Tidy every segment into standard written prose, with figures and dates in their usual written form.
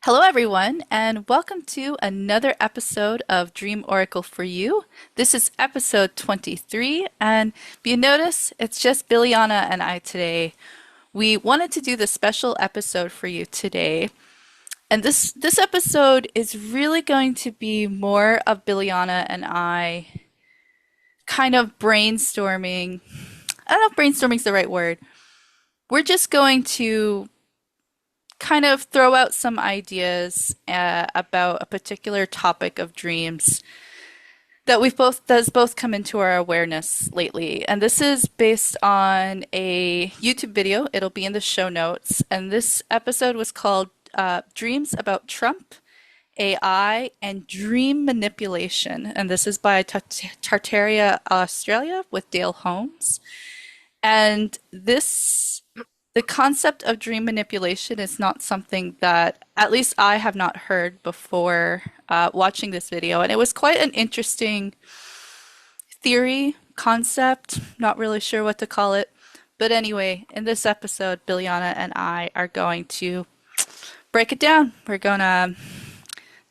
Hello, everyone, and welcome to another episode of Dream Oracle for You. This is episode 23, and if you notice, it's just Biljana and I today. We wanted to do this special episode for you today, and this episode is really going to be more of Biljana and I kind of brainstorming. I don't know if brainstorming is the right word. We're just going to kind of throw out some ideas about a particular topic of dreams that we've both that's both come into our awareness lately. And this is based on a YouTube video. It'll be in the show notes. And this episode was called Dreams About Trump, AI, and Dream Manipulation. And this is by Tartaria Australia with Dale Holmes. And the concept of dream manipulation is not something that, at least I have not heard before watching this video. And it was quite an interesting theory, concept, not really sure what to call it. But anyway, in this episode, Biljana and I are going to break it down. We're going to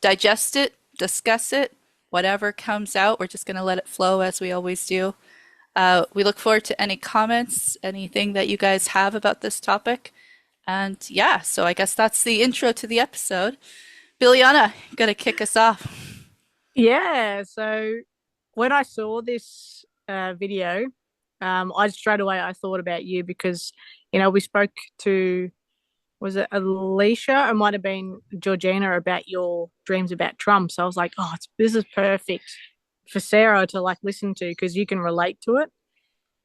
digest it, discuss it, whatever comes out, we're just going to let it flow as we always do. We look forward to any comments, anything that you guys have about this topic. And yeah, so I guess that's the intro to the episode. Biljana, gonna kick us off. Yeah, so when I saw this video, I straight away I thought about you because we spoke to, was it Alicia? It might have been Georgina about your dreams about Trump. So I was like, oh, this is perfect for Sarah to like listen to because you can relate to it.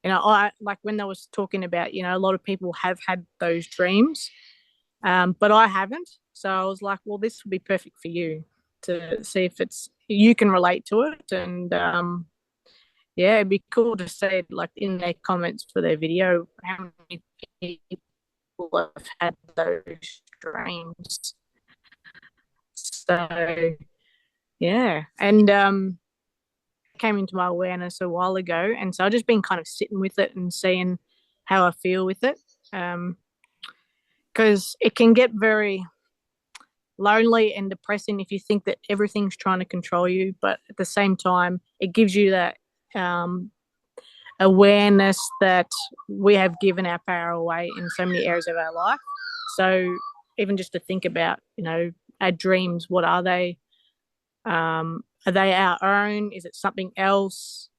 I like when they was talking about, a lot of people have had those dreams, but I haven't. So I was like, well, this would be perfect for you to see if it's you can relate to it, and yeah, it'd be cool to see like in their comments for their video how many people have had those dreams. So yeah, and came into my awareness a while ago, and so I've just been kind of sitting with it and seeing how I feel with it, because it can get very lonely and depressing if you think that everything's trying to control you, but at the same time, it gives you that awareness that we have given our power away in so many areas of our life. So even just to think about, our dreams, what are they? Are they our own? Is it something else?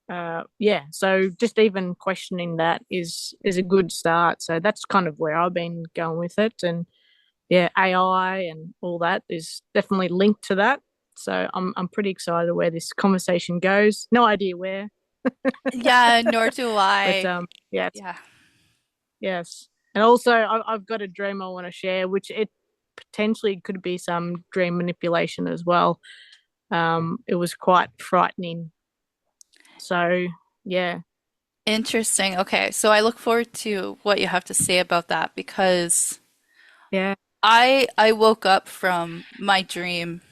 Yeah, so just even questioning that is a good start. So that's kind of where I've been going with it, and yeah, AI and all that is definitely linked to that. So I'm pretty excited where this conversation goes. No idea where, Yeah, nor do but I. yeah, Yeah. yes. And also, I've got a dream I want to share, which it potentially could be some dream manipulation as well. It was quite frightening. So yeah, Interesting. Okay, so I look forward to what you have to say about that because yeah, I woke up from my dream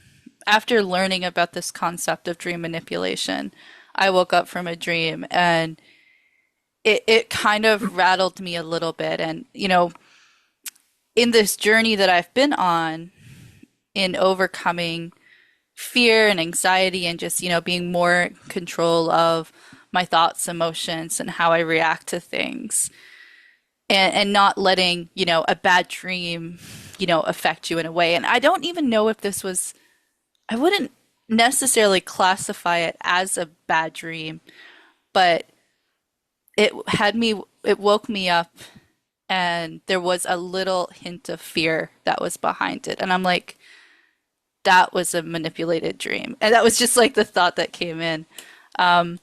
after learning about this concept of dream manipulation. I woke up from a dream and it kind of rattled me a little bit. And, in this journey that I've been on in overcoming fear and anxiety and just, being more in control of my thoughts, emotions, and how I react to things. And not letting, a bad dream, affect you in a way. And I don't even know if this was, I wouldn't necessarily classify it as a bad dream, but it woke me up and there was a little hint of fear that was behind it. And I'm like, that was a manipulated dream. And that was just like the thought that came in. Um,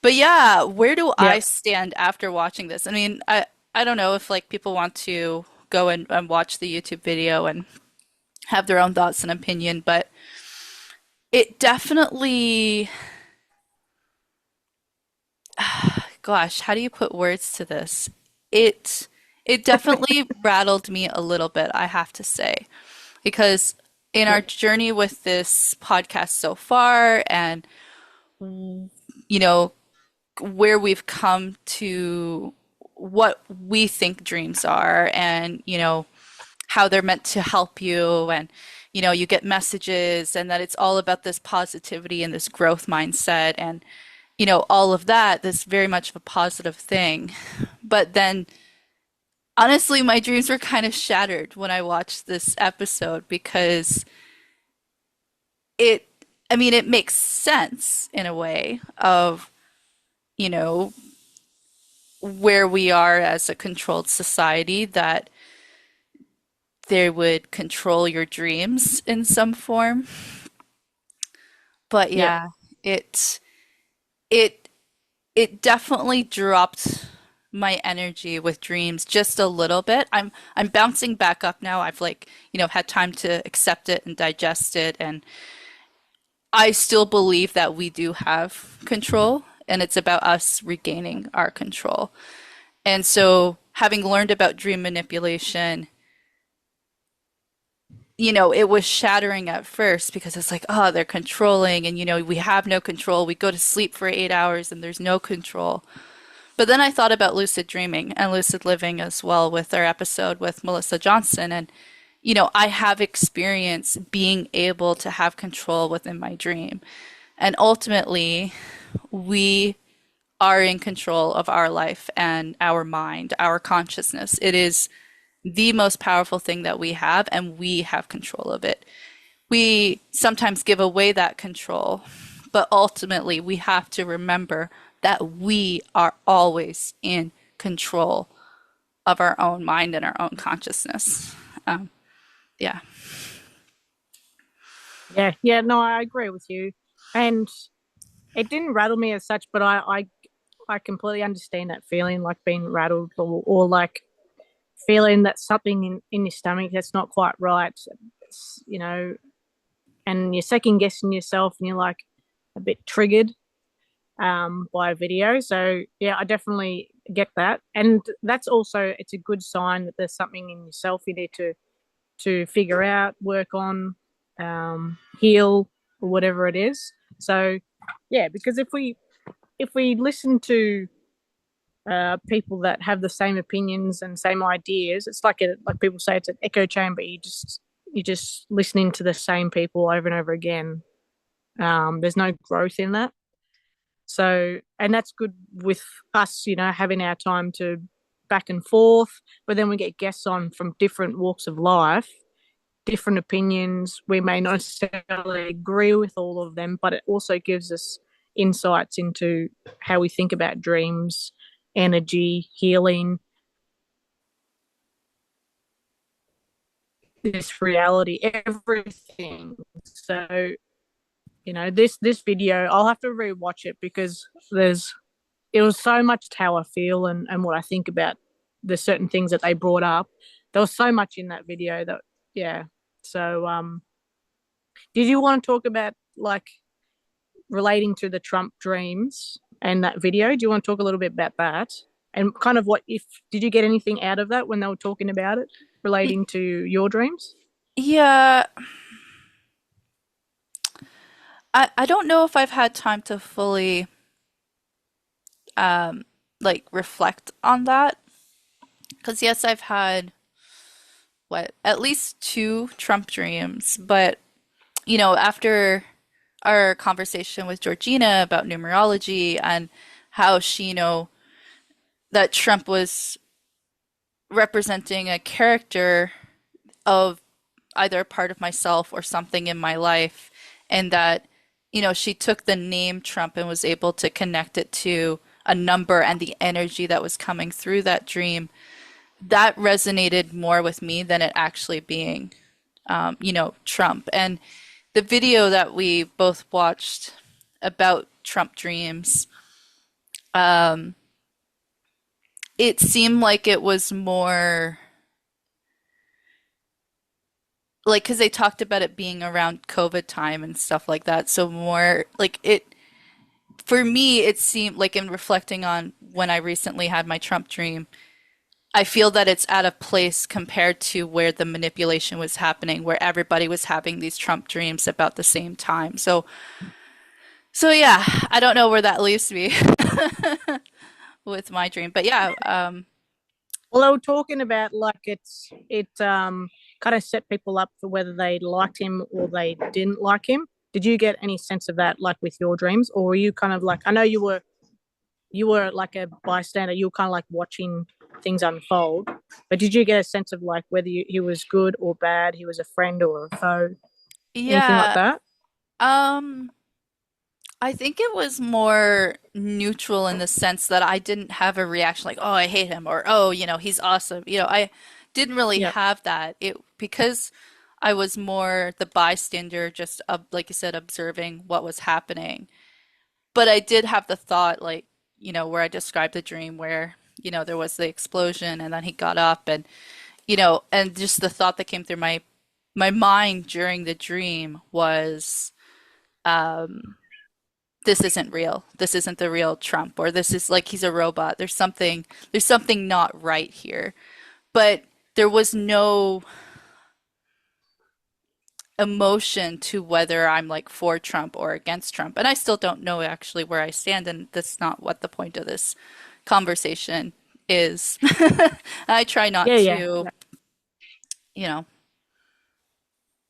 but yeah, where do yeah. I stand after watching this? I mean, I don't know if like people want to go and watch the YouTube video and have their own thoughts and opinion, but it definitely, gosh, how do you put words to this? It it definitely rattled me a little bit, I have to say, because in our Yeah. journey with this podcast so far and you know where we've come to what we think dreams are and how they're meant to help you, and you get messages, and that it's all about this positivity and this growth mindset, and all of that, this very much of a positive thing. But then honestly, my dreams were kind of shattered when I watched this episode because it, I mean, it makes sense in a way of, you know, where we are as a controlled society, that they would control your dreams in some form. But Yep. yeah, it it it definitely dropped my energy with dreams just a little bit. I'm bouncing back up now. I've had time to accept it and digest it, and I still believe that we do have control, and it's about us regaining our control. And so, having learned about dream manipulation, it was shattering at first because it's like, oh, they're controlling, and we have no control. We go to sleep for 8 hours and there's no control. But then I thought about lucid dreaming and lucid living as well with our episode with Melissa Johnson. And, I have experience being able to have control within my dream. And ultimately, we are in control of our life and our mind, our consciousness. It is the most powerful thing that we have, and we have control of it. We sometimes give away that control, but ultimately, we have to remember that we are always in control of our own mind and our own consciousness. Um, yeah. Yeah, yeah, no, I agree with you. And it didn't rattle me as such, but I completely understand that feeling, like being rattled, or like feeling that something in your stomach that's not quite right. You know, and you're second guessing yourself, and you're like a bit triggered by a video. So yeah, I definitely get that, and that's also, it's a good sign that there's something in yourself you need to figure out, work on, heal, or whatever it is. So yeah, because if we listen to people that have the same opinions and same ideas, it's like people say, it's an echo chamber. You're just listening to the same people over and over again. There's no growth in that. So, and that's good with us, having our time to back and forth. But then we get guests on from different walks of life, different opinions. We may not necessarily agree with all of them, but it also gives us insights into how we think about dreams, energy, healing, this reality, everything. So, this video, I'll have to rewatch it because it was so much to how I feel and what I think about the certain things that they brought up. There was so much in that video that, yeah. So, did you want to talk about, like, relating to the Trump dreams and that video? Do you want to talk a little bit about that? And kind of what, if, did you get anything out of that when they were talking about it relating to your dreams? Yeah, I don't know if I've had time to fully reflect on that. Because yes, I've had at least two Trump dreams, but after our conversation with Georgina about numerology and how she, that Trump was representing a character of either a part of myself or something in my life, and that, she took the name Trump and was able to connect it to a number and the energy that was coming through that dream. That resonated more with me than it actually being, Trump. And the video that we both watched about Trump dreams, it seemed like it was more like, because they talked about it being around COVID time and stuff like that. So more like it, for me, it seemed like, in reflecting on when I recently had my Trump dream, I feel that it's out of place compared to where the manipulation was happening, where everybody was having these Trump dreams about the same time. So yeah, I don't know where that leaves me with my dream, but yeah, Well, they were talking about, like, kind of set people up for whether they liked him or they didn't like him. Did you get any sense of that, like with your dreams, or were you kind of like, I know you were like a bystander, you were kind of like watching things unfold, but did you get a sense of like whether he was good or bad, he was a friend or a foe, anything like Yeah. that? Um, I think it was more neutral in the sense that I didn't have a reaction like, oh, I hate him, or oh, he's awesome. I didn't really Yeah. have that. It because I was more the bystander, just like you said, observing what was happening. But I did have the thought, like, where I described the dream where, there was the explosion and then he got up and, and just the thought that came through my mind during the dream was, this isn't real. This isn't the real Trump, or this is like he's a robot. There's something not right here. But there was no emotion to whether I'm like for Trump or against Trump. And I still don't know actually where I stand, and that's not what the point of this conversation is. I try not Yeah, yeah, to, yeah. you know,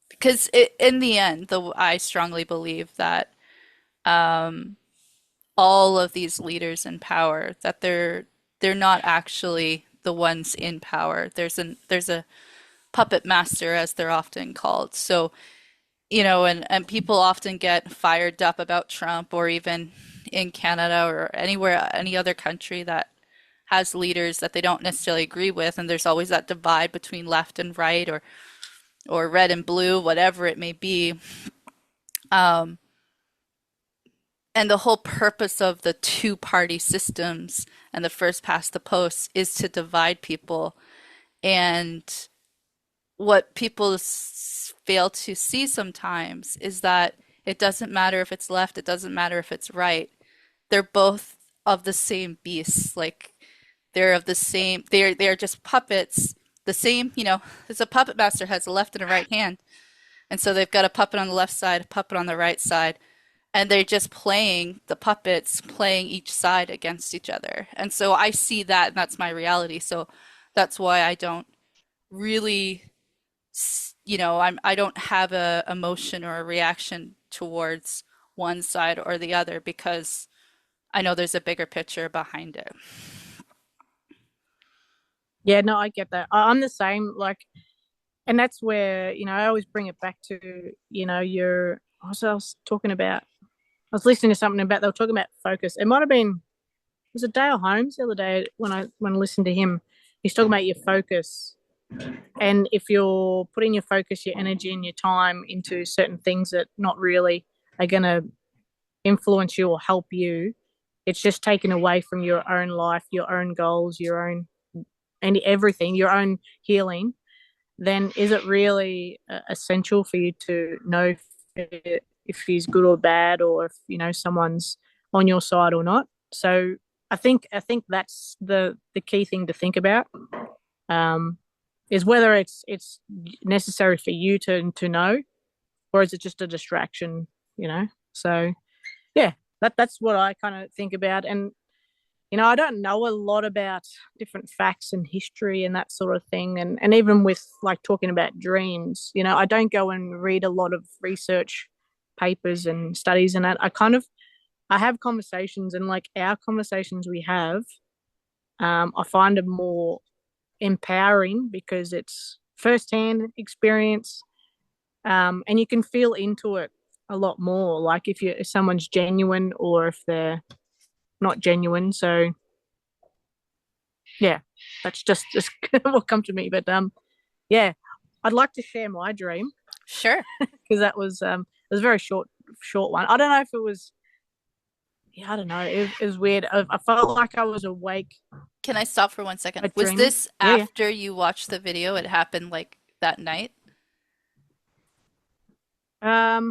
because in the end, I strongly believe that all of these leaders in power, that they're not actually the ones in power. There's a puppet master, as they're often called. So and people often get fired up about Trump, or even in Canada or anywhere, any other country that has leaders that they don't necessarily agree with, and there's always that divide between left and right, or red and blue, whatever it may be. And the whole purpose of the two-party systems and the first past the post is to divide people. And what people fail to see sometimes is that it doesn't matter if it's left, it doesn't matter if it's right. They're both of the same beast. Like they're of the same, they're just puppets. The same, there's a puppet master has a left and a right hand. And so they've got a puppet on the left side, a puppet on the right side, and they're just playing the puppets, playing each side against each other. And so I see that, and that's my reality. So that's why I don't really I don't have a emotion or a reaction towards one side or the other, because I know there's a bigger picture behind it. Yeah, no, I get that. I'm the same. Like, and that's where, I always bring it back to, your, what I was talking about. I was listening to something about, they were talking about focus. It might have been, was it Dale Holmes the other day when I listened to him? He's talking about your focus. And if you're putting your focus, your energy, and your time into certain things that not really are going to influence you or help you, it's just taken away from your own life, your own goals, your own, and everything, your own healing. Then is it really essential for you to know if he's good or bad, or if someone's on your side or not? So I think that's the key thing to think about. Um, is whether it's necessary for you to know, or is it just a distraction? So yeah, that's what I kind of think about. And I don't know a lot about different facts and history and that sort of thing. And even with like talking about dreams, I don't go and read a lot of research papers and studies and that. I have conversations, and like our conversations we have, I find them more empowering because it's firsthand experience, and you can feel into it a lot more. Like if someone's genuine or if they're not genuine. So yeah, that's just what come to me. But yeah, I'd like to share my dream Sure. because it was a very short one. I don't know if it was. Yeah, I don't know. It was weird. I felt like I was awake Can I stop for 1 second? but Was dreaming. this Yeah, after you watched the video? It happened like that night? yeah.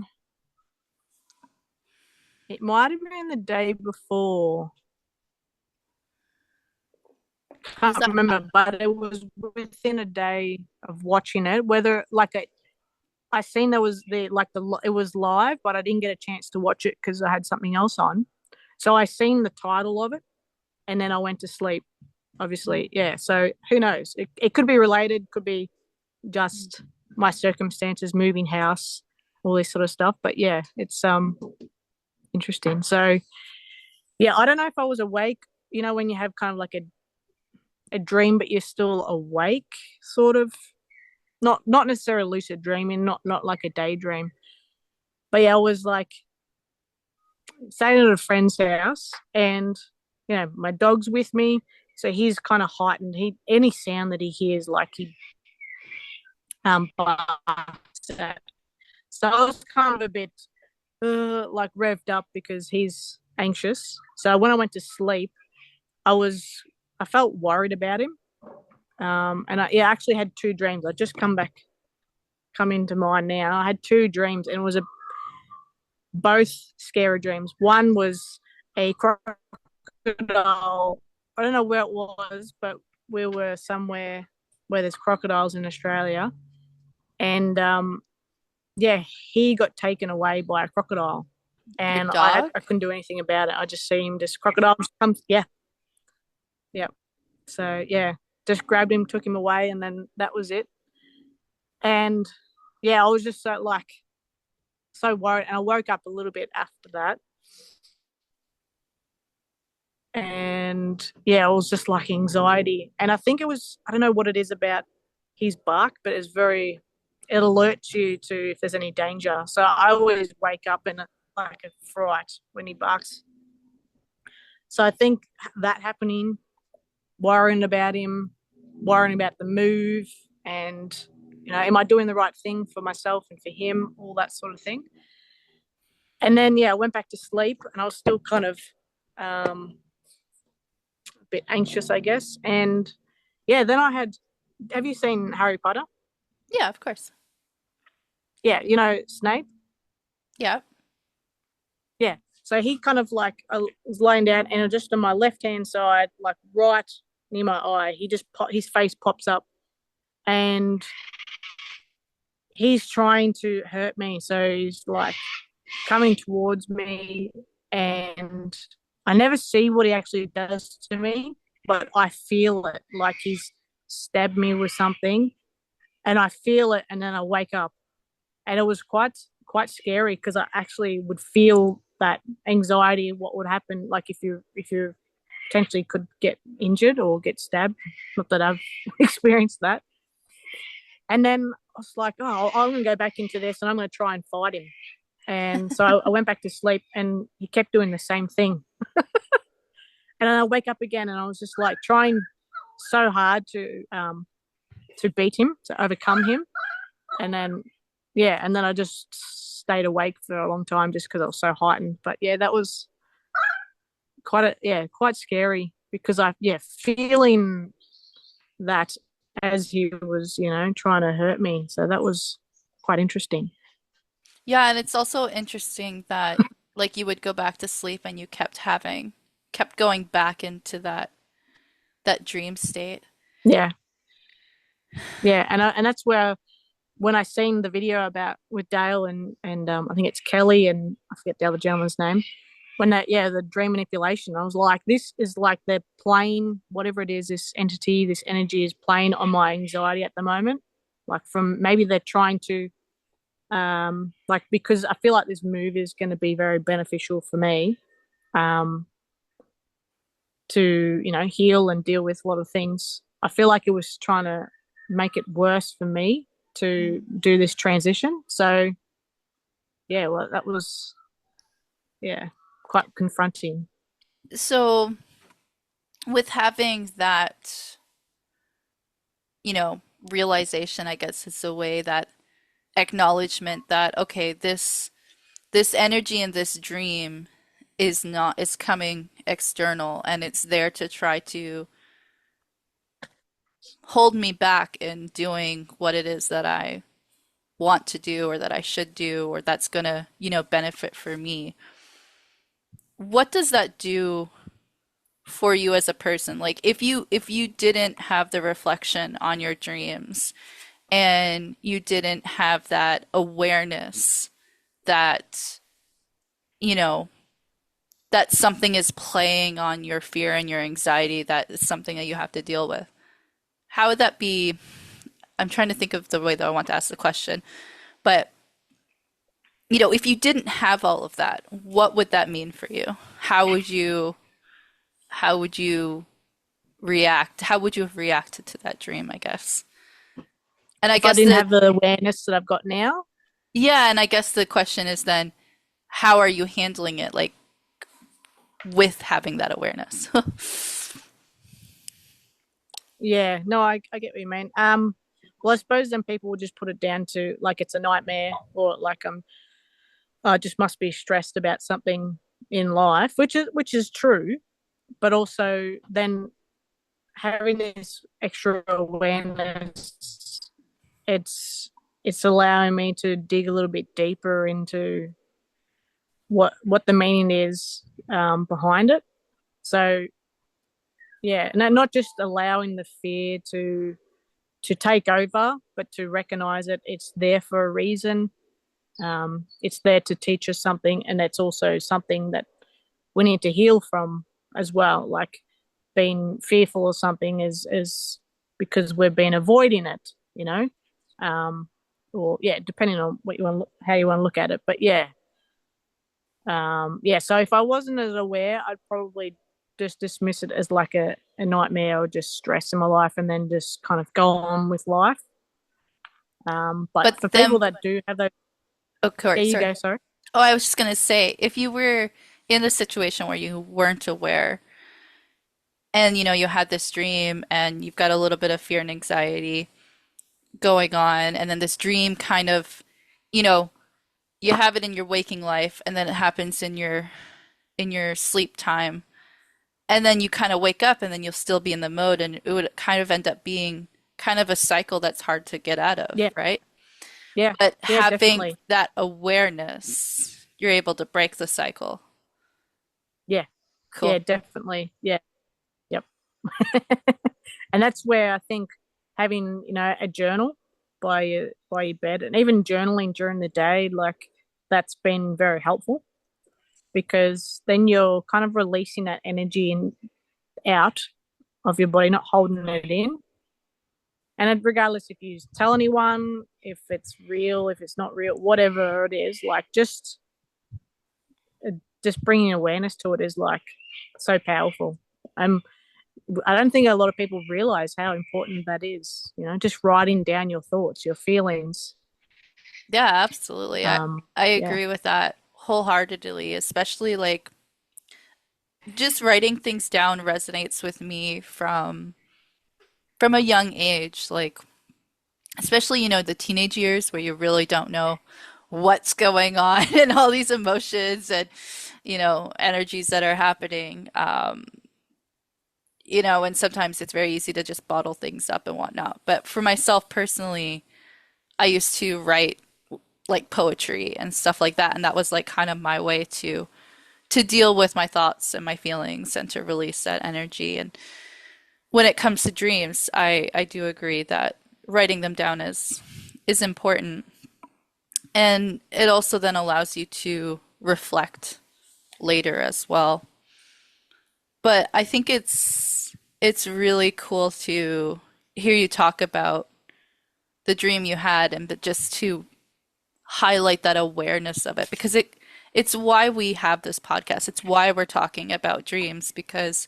It might have been the day before. Was Can't that remember, but it was within a day of watching it. Whether like I seen there was it was live, but I didn't get a chance to watch it because I had something else on. So I seen the title of it, and then I went to sleep. Obviously, yeah. So who knows? It could be related. Could be. just my circumstances, moving house, all this sort of stuff. But yeah, it's interesting. So yeah, I don't know if I was awake, when you have kind of like a dream, but you're still awake, sort of. Not necessarily lucid dreaming, not like a daydream. But yeah, I was like staying at a friend's house, and my dog's with me, so he's kind of heightened. He any sound that he hears, like he barks at. So I was kind of a bit like revved up because he's anxious. So when I went to sleep, I was I felt worried about him. And I actually had two dreams. I just come into mind now. I had two dreams, and it was both scary dreams. One was a crocodile. I don't know where it was, but we were somewhere where there's crocodiles in Australia, and yeah, he got taken away by a crocodile, Your and dog? I couldn't do anything about it. I just see him, just crocodile just comes, yeah, yeah. So yeah, just grabbed him, took him away, and then that was it. And yeah, I was just so worried, and I woke up a little bit after that, and yeah, it was just like anxiety, and I think I don't know what it is about his bark, but it alerts you to if there's any danger. So I always wake up in like a fright when he barks. So I think that happening, worrying about him, worrying about the move, and am I doing the right thing for myself and for him, all that sort of thing. And then yeah, I went back to sleep, and I was still kind of a bit anxious, I guess. And yeah, then I had. Have you seen Harry Potter? Yeah, of course. Yeah, Snape. Yeah. Yeah, so he kind of like was laying down, and just on my left hand side, like right near my eye, his face pops up, and he's trying to hurt me. So he's like coming towards me, and I never see what he actually does to me, but I feel it, like he's stabbed me with something, and I feel it, and then I wake up, and it was quite scary because I actually would feel that anxiety, what would happen, like if you potentially could get injured or get stabbed. Not that I've experienced that. And then I was like, oh, I'm going to go back into this, and I'm going to try and fight him. And so I went back to sleep, and he kept doing the same thing. And then I wake up again, and I was just like trying so hard to beat him, to overcome him. And then yeah, and then I just stayed awake for a long time just because I was so heightened. But yeah, that was quite scary because feeling that as he was trying to hurt me. So that was quite interesting. Yeah, and it's also interesting that like you would go back to sleep and you kept going back into that dream state. Yeah, yeah, and that's where when I seen the video about with Dale and I think it's Kelly and I forget the other gentleman's name. When the dream manipulation, I was like, this is like they're playing whatever it is, this entity, this energy is playing on my anxiety at the moment. Like from maybe they're trying to like because I feel like this move is going to be very beneficial for me um to heal and deal with a lot of things. I feel like it was trying to make it worse for me to Mm. do this transition. So yeah, well, that was yeah quite confronting. So with having that, realization, I guess is a way that acknowledgement that okay, this energy in this dream is coming external and it's there to try to hold me back in doing what it is that I want to do or that I should do or that's gonna, benefit for me. What does that do for you as a person? Like if you didn't have the reflection on your dreams and you didn't have that awareness that, you know, that something is playing on your fear and your anxiety, that is something that you have to deal with. How would that be I'm trying to think of the way that I want to ask the question. But, if you didn't have all of that, what would that mean for you? How would you react? How would you have reacted to that dream, I guess? And I If I guess didn't that, have the awareness that I've got now, yeah, and I guess the question is then, how are you handling it, like with having that awareness? yeah, no, I get what you mean. Well, I suppose then people will just put it down to like it's a nightmare, or like I just must be stressed about something in life, which is true, but also then having this extra awareness, it's it's allowing me to dig a little bit deeper into what the meaning is behind it. So yeah, and not just allowing the fear to take over, but to recognize it. It's there for a reason. It's there to teach us something, and it's also something that we need to heal from as well. Like being fearful of something is because we've been avoiding it, um, or yeah, depending on what you want, how you want to look at it. But yeah, yeah. So if I wasn't as aware, I'd probably just dismiss it as like a nightmare or just stress in my life, and then just kind of go on with life. But But for people then, that do have those, oh, yeah, Corey, you sorry. go. Sorry. Oh, I was just gonna say, if you were in the situation where you weren't aware and you had this dream and you've got a little bit of fear and anxiety going on, and then this dream kind of, you know, you have it in your waking life and then it happens in your sleep time. And then you kind of wake up and then you'll still be in the mode and it would kind of end up being kind of a cycle that's hard to get out of, Yeah, right? yeah, But yeah, having definitely. that awareness, you're able to break the cycle. Yeah, Cool. yeah, definitely. Yeah, yep. And that's where I think having a journal by your bed, and even journaling during the day, like that's been very helpful, because then you're kind of releasing that energy and out of your body, not holding it in. And regardless if you tell anyone, if it's real, if it's not real, whatever it is, like just bringing awareness to it is like so powerful. Um, I don't think a lot of people realize how important that is. Just writing down your thoughts, your feelings. Yeah, absolutely. I Yeah, agree with that wholeheartedly, especially like just writing things down resonates with me from a young age, like especially, the teenage years where you really don't know what's going on and all these emotions and, energies that are happening. And sometimes it's very easy to just bottle things up and whatnot. But for myself personally, I used to write like poetry and stuff like that, and that was like kind of my way to deal with my thoughts and my feelings and to release that energy. And when it comes to dreams, I do agree that writing them down is important. And it also then allows you to reflect later as well. But I think it's really cool to hear you talk about the dream you had and but just to highlight that awareness of it because it's why we have this podcast. It's why we're talking about dreams because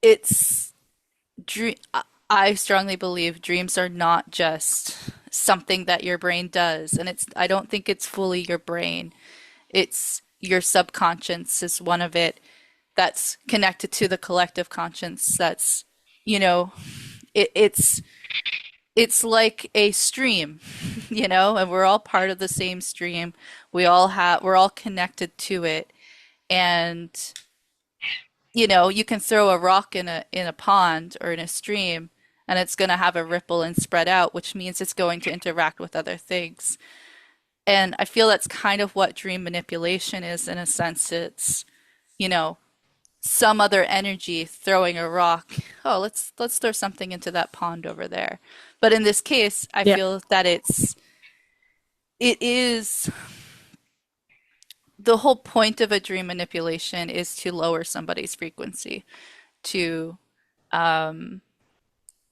it's dream I strongly believe dreams are not just something that your brain does and I don't think it's fully your brain. It's your subconscious is one of it that's connected to the collective conscience that's you know it's like a stream, and we're all part of the same stream. We're all connected to it. And, you can throw a rock in a pond or in a stream and it's going to have a ripple and spread out, which means it's going to interact with other things. And I feel that's kind of what dream manipulation is in a sense. It's, you know, some other energy throwing a rock. Oh, let's throw something into that pond over there. But in this case, I yeah, feel that it is the whole point of a dream manipulation is to lower somebody's frequency, to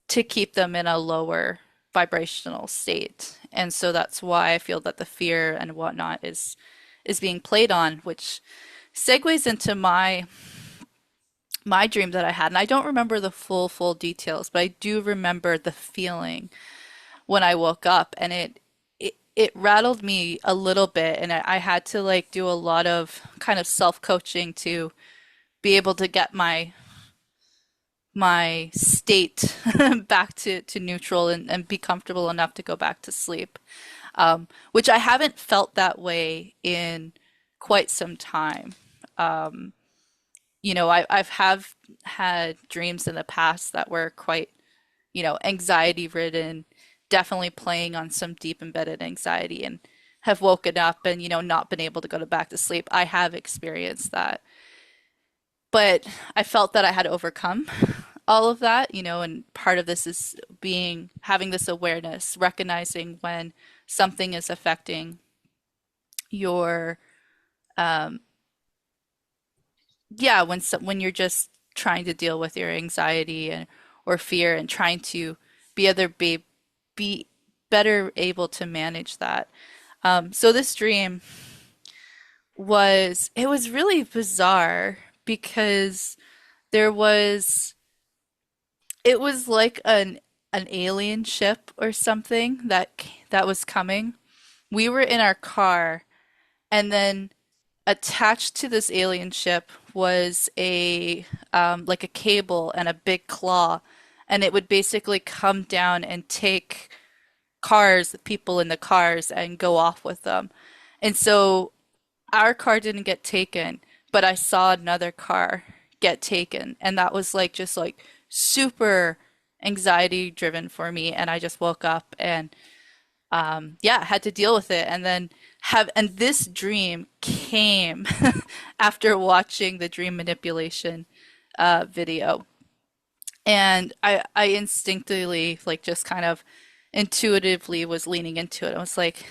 to keep them in a lower vibrational state. And so that's why I feel that the fear and whatnot is being played on, which segues into my dream that I had. And I don't remember the full details, but I do remember the feeling when I woke up, and it rattled me a little bit, and I had to like do a lot of kind of self-coaching to be able to get my state back to neutral and be comfortable enough to go back to sleep. Which I haven't felt that way in quite some time. I've have had dreams in the past that were quite, anxiety ridden, definitely playing on some deep embedded anxiety, and have woken up and, not been able to go to back to sleep. I have experienced that. But I felt that I had overcome all of that, and part of this is having this awareness, recognizing when something is affecting your, um, yeah, when you're just trying to deal with your anxiety and or fear and trying to be other be better able to manage that. So this dream it was really bizarre because there was it was like an alien ship or something that was coming. We were in our car, and then attached to this alien ship was a like a cable and a big claw, and it would basically come down and take the people in the cars, and go off with them. And so our car didn't get taken, but I saw another car get taken, and that was like just like super anxiety driven for me. And I just woke up and yeah, had to deal with it. And this dream came after watching the dream manipulation video. And I instinctively, like, just kind of intuitively was leaning into it. I was like,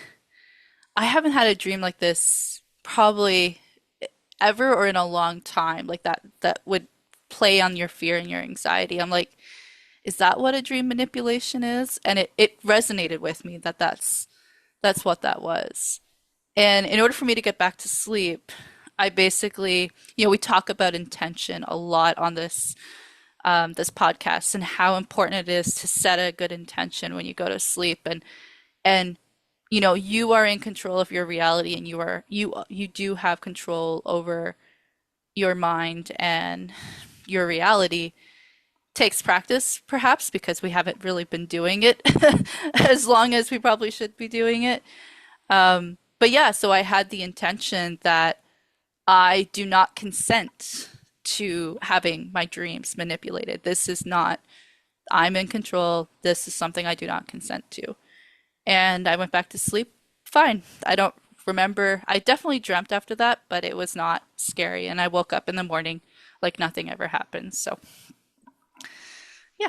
I haven't had a dream like this probably ever or in a long time, like that would play on your fear and your anxiety. I'm like, is that what a dream manipulation is? And it resonated with me that that's what that was. And in order for me to get back to sleep, I basically, we talk about intention a lot on this podcast, and how important it is to set a good intention when you go to sleep. And you are in control of your reality, and you do have control over your mind and your reality. Takes practice, perhaps, because we haven't really been doing it as long as we probably should be doing it. But yeah, so I had the intention that I do not consent to having my dreams manipulated. This is not, I'm in control. This is something I do not consent to. And I went back to sleep fine. I don't remember. I definitely dreamt after that, but it was not scary. And I woke up in the morning like nothing ever happened. So yeah.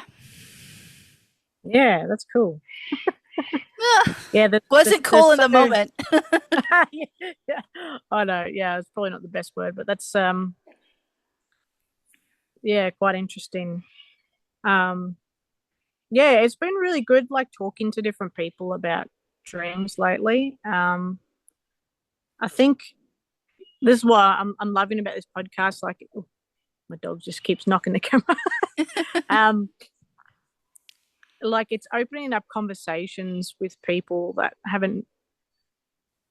Yeah, that's cool. Ah, Yeah, wasn't there's cool in so the moment. yeah, yeah. I know. Yeah, it's probably not the best word, but that's yeah, quite interesting. Um yeah, it's been really good like talking to different people about dreams lately. I think this is why I'm loving about this podcast. Like, oh, my dog just keeps knocking the camera. um, like it's opening up conversations with people that haven't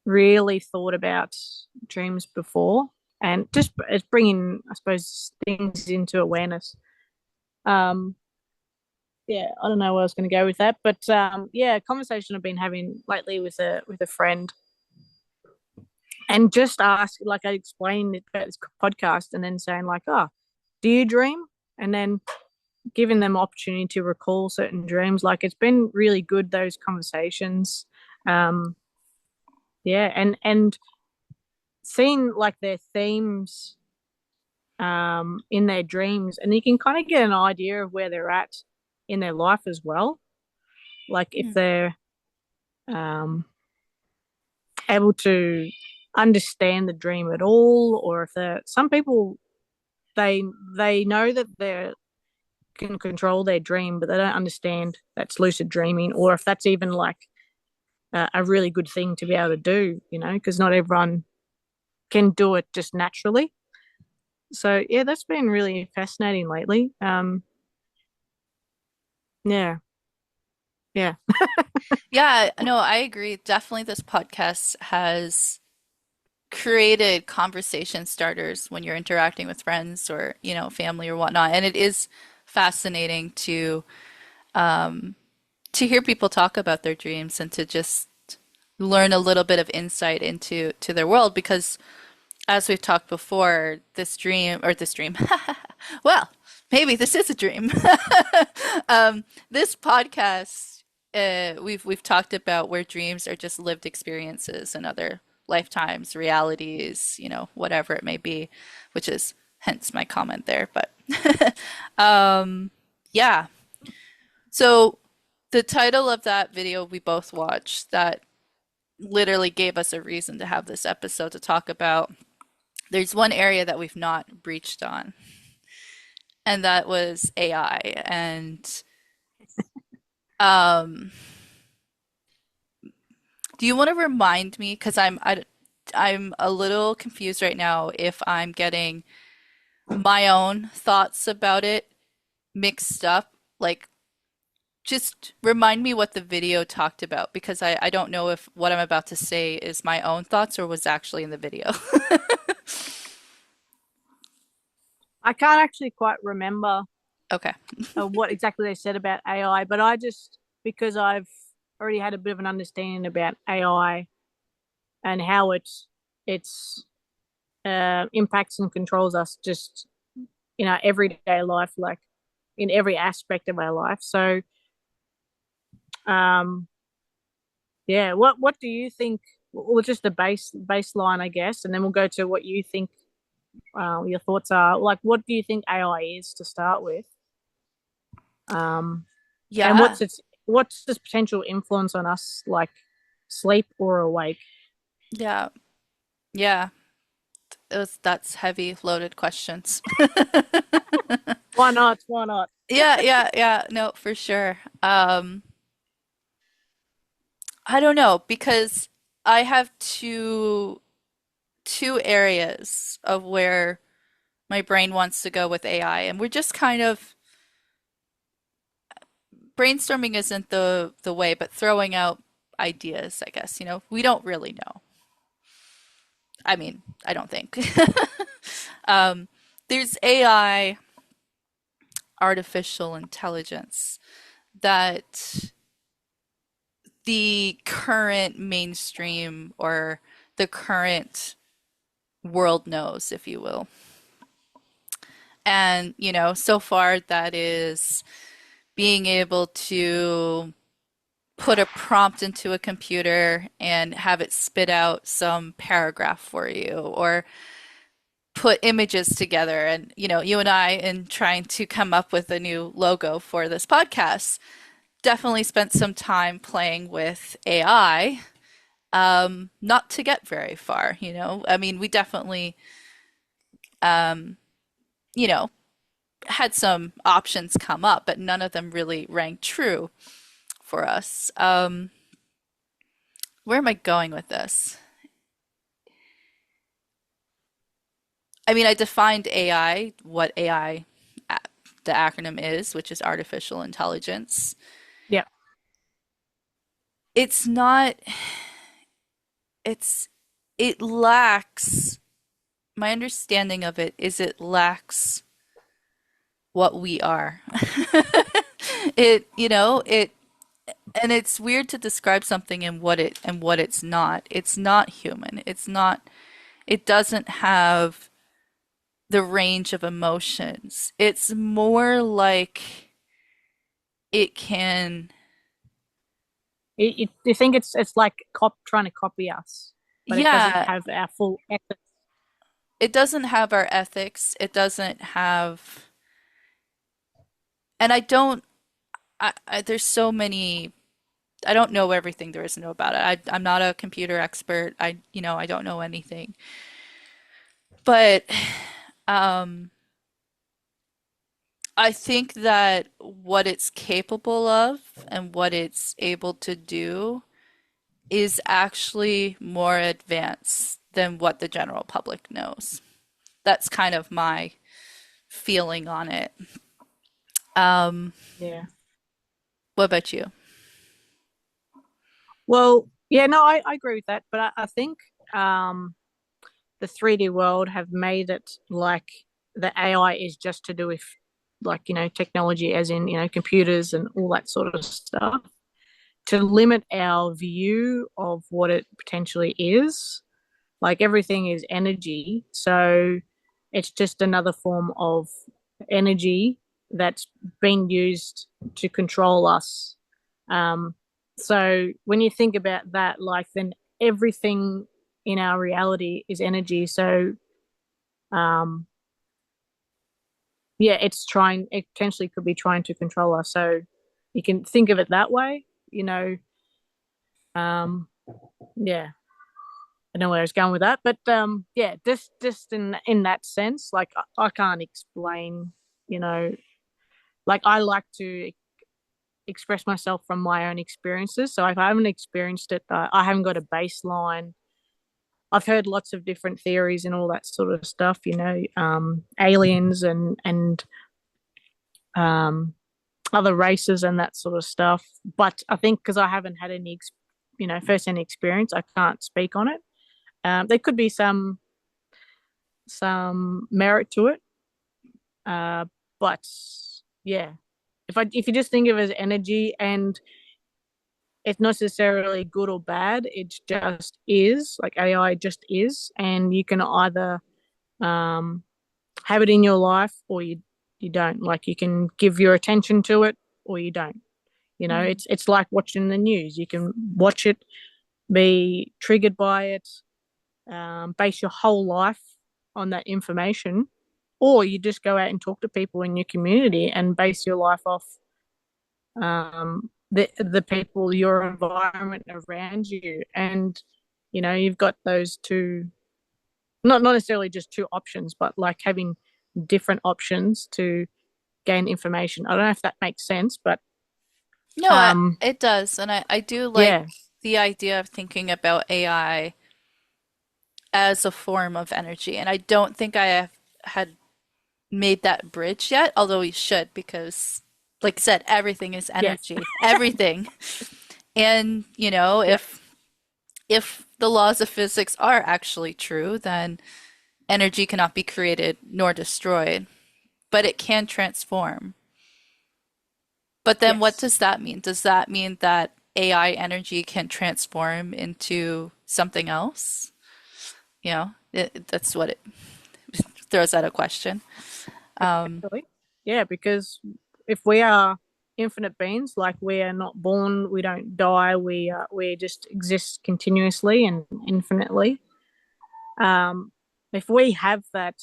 really thought about dreams before, and just it's bringing, I suppose, things into awareness. Um, yeah, I don't know where I was going to go with that, but yeah, conversation I've been having lately with a friend, and just ask, like, I explained about this podcast, and then saying like, oh, do you dream? And then giving them opportunity to recall certain dreams. Like it's been really good, those conversations. Um, yeah, and seeing like their themes in their dreams, and you can kind of get an idea of where they're at in their life as well. Like if Hmm. they're um, able to understand the dream at all, or if they're some people they they know that they're can control their dream, but they don't understand that's lucid dreaming, or if that's even like a really good thing to be able to do, because not everyone can do it just naturally. So yeah, that's been really fascinating lately. Yeah, yeah, Yeah, no, I agree. Definitely this podcast has created conversation starters when you're interacting with friends or, family or whatnot. And it is fascinating to hear people talk about their dreams and to just learn a little bit of insight into their world because as we've talked before, this dream, well, maybe this is a dream. This podcast, we've talked about where dreams are just lived experiences and other lifetimes, realities, whatever it may be, which is hence my comment there. But yeah, so the title of that video we both watched that literally gave us a reason to have this episode to talk about. There's one area that we've not breached on, and that was AI. And um, do you want to remind me? Because I'm a little confused right now if I'm getting my own thoughts about it mixed up. Like, just remind me what the video talked about because I don't know if what I'm about to say is my own thoughts or was actually in the video. I can't actually quite remember Okay. what exactly they said about AI, but I just because I've already had a bit of an understanding about AI and how it's impacts and controls us just in our everyday life, like in every aspect of our life. So, um, yeah, what do you think? Well, just the baseline, I guess, and then we'll go to what you think. Your thoughts are like, what do you think AI is to start with? Um, and Yeah. what's its potential influence on us, like sleep or awake? Yeah. Yeah. That's heavy loaded questions. Why not? Why not? Yeah, yeah, yeah. No, for sure. I don't know because I have two areas of where my brain wants to go with AI, and we're just kind of brainstorming isn't the way, but throwing out ideas, I guess, we don't really know. I mean, I don't think. Um, there's AI, artificial intelligence, that the current mainstream or the current world knows, if you will. And, so far that is being able to put a prompt into a computer and have it spit out some paragraph for you or put images together. And, you and I, in trying to come up with a new logo for this podcast, definitely spent some time playing with AI, not to get very far. I mean, we definitely, um, you know, had some options come up, but none of them really rang true for us. Where am I going with this? I mean, I defined AI, what AI, the acronym is, which is artificial intelligence. Yeah, It's not, it's, it lacks, my understanding of it is it lacks what we are. And it's weird to describe something in what it's not. It's not human. It doesn't have the range of emotions. It's more like it can, you think it's like trying to copy us, but it doesn't yeah, have our full essence. it doesn't have our ethics. It doesn't have, and I don't, there's so many, I don't know everything there is to know about it. I'm not a computer expert. I don't know anything. But, um, I think that what it's capable of and what it's able to do is actually more advanced than what the general public knows. That's kind of my feeling on it. Um, Yeah. what about you? Well, yeah, no, I agree with that, but I think the 3D world have made it like the AI is just to do with like, technology as in, computers and all that sort of stuff to limit our view of what it potentially is. Like everything is energy, so it's just another form of energy that's being used to control us. Um, so when you think about that, like then everything in our reality is energy. So um, yeah, it potentially could be trying to control us. So you can think of it that way, you know. Um, yeah, I don't know where I was going with that, but yeah, just in that sense, like I can't explain, you know, like I like to express myself from my own experiences. So if I haven't experienced it, I haven't got a baseline. I've heard lots of different theories and all that sort of stuff, aliens and um, other races and that sort of stuff. But I think because I haven't had any, first-hand experience, I can't speak on it. There could be some merit to it, but yeah, if you just think of it as energy and it's not necessarily good or bad, it just is like AI just is, and you can either um, have it in your life or you don't. Like you can give your attention to it or you don't. Hmm. It's like watching the news. You can watch it, be triggered by it, base your whole life on that information, or you just go out and talk to people in your community and base your life off the people, your environment around you, and you've got those two, not necessarily just two options, but like having different options to gain information. I don't know if that makes sense, but No, um, it does. And I do like yeah, the idea of thinking about AI as a form of energy. And I don't think I have had made that bridge yet, although we should, because, like I said, everything is yes, energy. Everything. And, yeah, if the laws of physics are actually true, then energy cannot be created nor destroyed, but it can transform. But then what yes. does that mean? Does that mean that AI energy can transform into something else? That's what it throws out a question. Um, Actually, yeah, because if we are infinite beings, like we are not born, we don't die, we just exist continuously and infinitely. Um, if we have that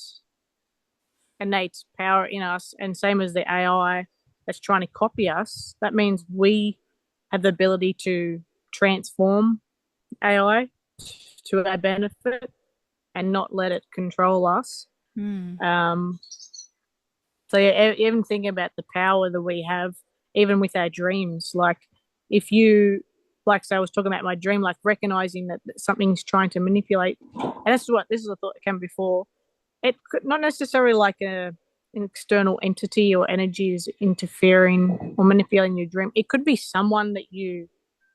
innate power in us, and same as the AI that's trying to copy us, that means we have the ability to transform AI to our benefit and not let it control us. hmm. Um, So yeah, even thinking about the power that we have, even with our dreams, like if you, like, so I was talking about my dream, like recognizing that something's trying to manipulate, and this is a thought that came before. It could not necessarily like an external entity or energy is interfering or manipulating your dream. It could be someone that you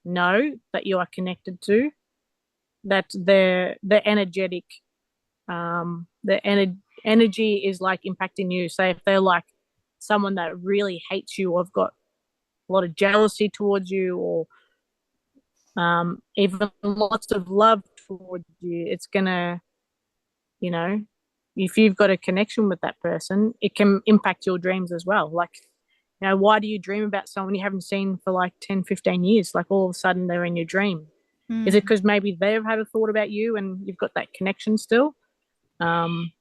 know that you are connected to, that they're energetic, energy is like impacting you. Say if they're like someone that really hates you or have got a lot of jealousy towards you, or even lots of love towards you, it's gonna, you know, if you've got a connection with that person, it can impact your dreams as well. Like, why do you dream about someone you haven't seen for like 10, 15 years? Like all of a sudden they're in your dream. Is it Hmm. because maybe they've had a thought about you and you've got that connection still? Um,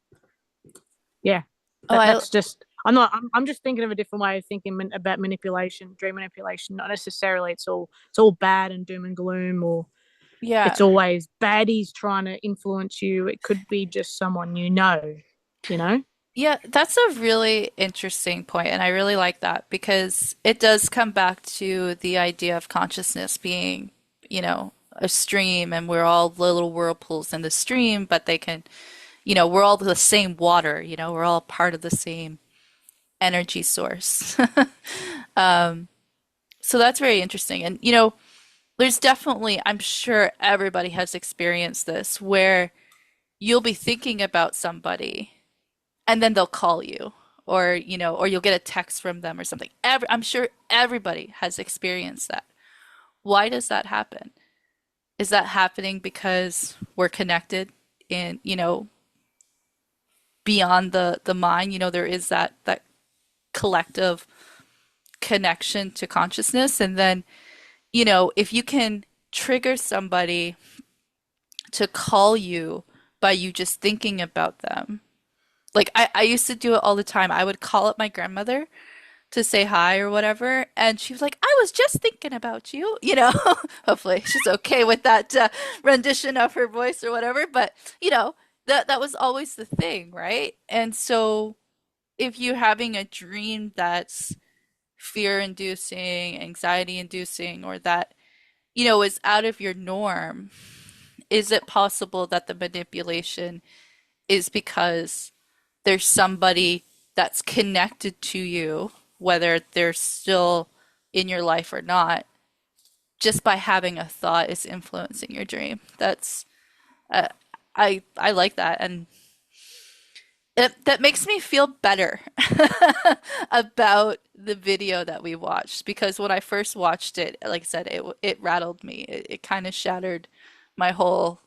yeah, Oh, I that's just I'm just thinking of a different way of thinking about manipulation, dream manipulation. Not necessarily it's all bad and doom and gloom, or it's yeah. always baddies trying to influence you. It could be just someone you know. Yeah, that's a really interesting point, and I really like that because it does come back to the idea of consciousness being, a stream, and we're all little whirlpools in the stream, but they can, we're all the same water, we're all part of the same energy source. So that's very interesting. And, there's definitely, I'm sure everybody has experienced this, where you'll be thinking about somebody and then they'll call you, or or you'll get a text from them or something. I'm sure everybody has experienced that. Why does that happen? Is that happening because we're connected in, beyond the mind? There is that collective connection to consciousness. And then, if you can trigger somebody to call you by you just thinking about them. Like I used to do it all the time. I would call up my grandmother to say hi or whatever. And she was like, I was just thinking about you, Hopefully she's okay with that rendition of her voice or whatever. But, that was always the thing, right? And so if you're having a dream that's fear-inducing, anxiety-inducing, or that, is out of your norm, is it possible that the manipulation is because there's somebody that's connected to you, whether they're still in your life or not, just by having a thought is influencing your dream? That's uh, I like that, and that makes me feel better about the video that we watched, because when I first watched it, like I said, it rattled me. It kind of shattered my whole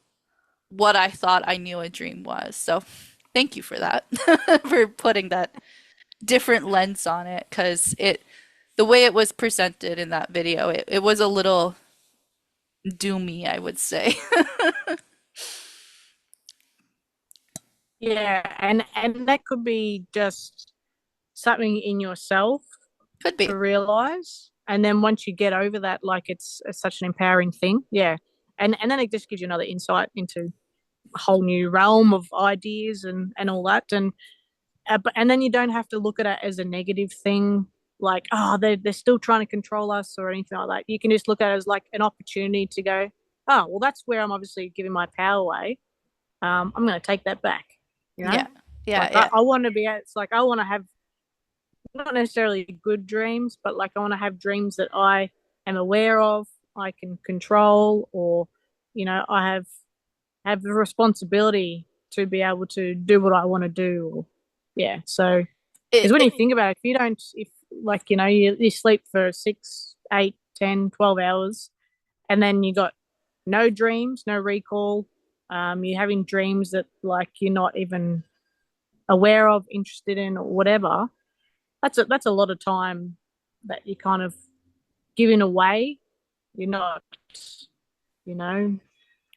what I thought I knew a dream was. So thank you for that, for putting that different lens on it, because the way it was presented in that video, it was a little doomy, I would say. Yeah, and that could be just something in yourself Could to be. realize, and then once you get over that, like it's such an empowering thing. Yeah, and then it just gives you another insight into a whole new realm of ideas and all that, and then you don't have to look at it as a negative thing, like, oh, they're still trying to control us or anything like that. You can just look at it as like an opportunity to go, oh, well, that's where I'm obviously giving my power away. I'm going to take that back. You know, Yeah. Yeah, like yeah. I want to be. It's like I want to have not necessarily good dreams, but like I want to have dreams that I am aware of, I can control, or I have the responsibility to be able to do what I want to do. Or, yeah, so It, because when you it think about it, if you don't, if like you sleep for 6, 8, 10, 12 hours, and then you got no dreams, no recall, you're having dreams that like you're not even aware of, interested in, or whatever. That's a lot of time that you kind of giving away. You're not, you know,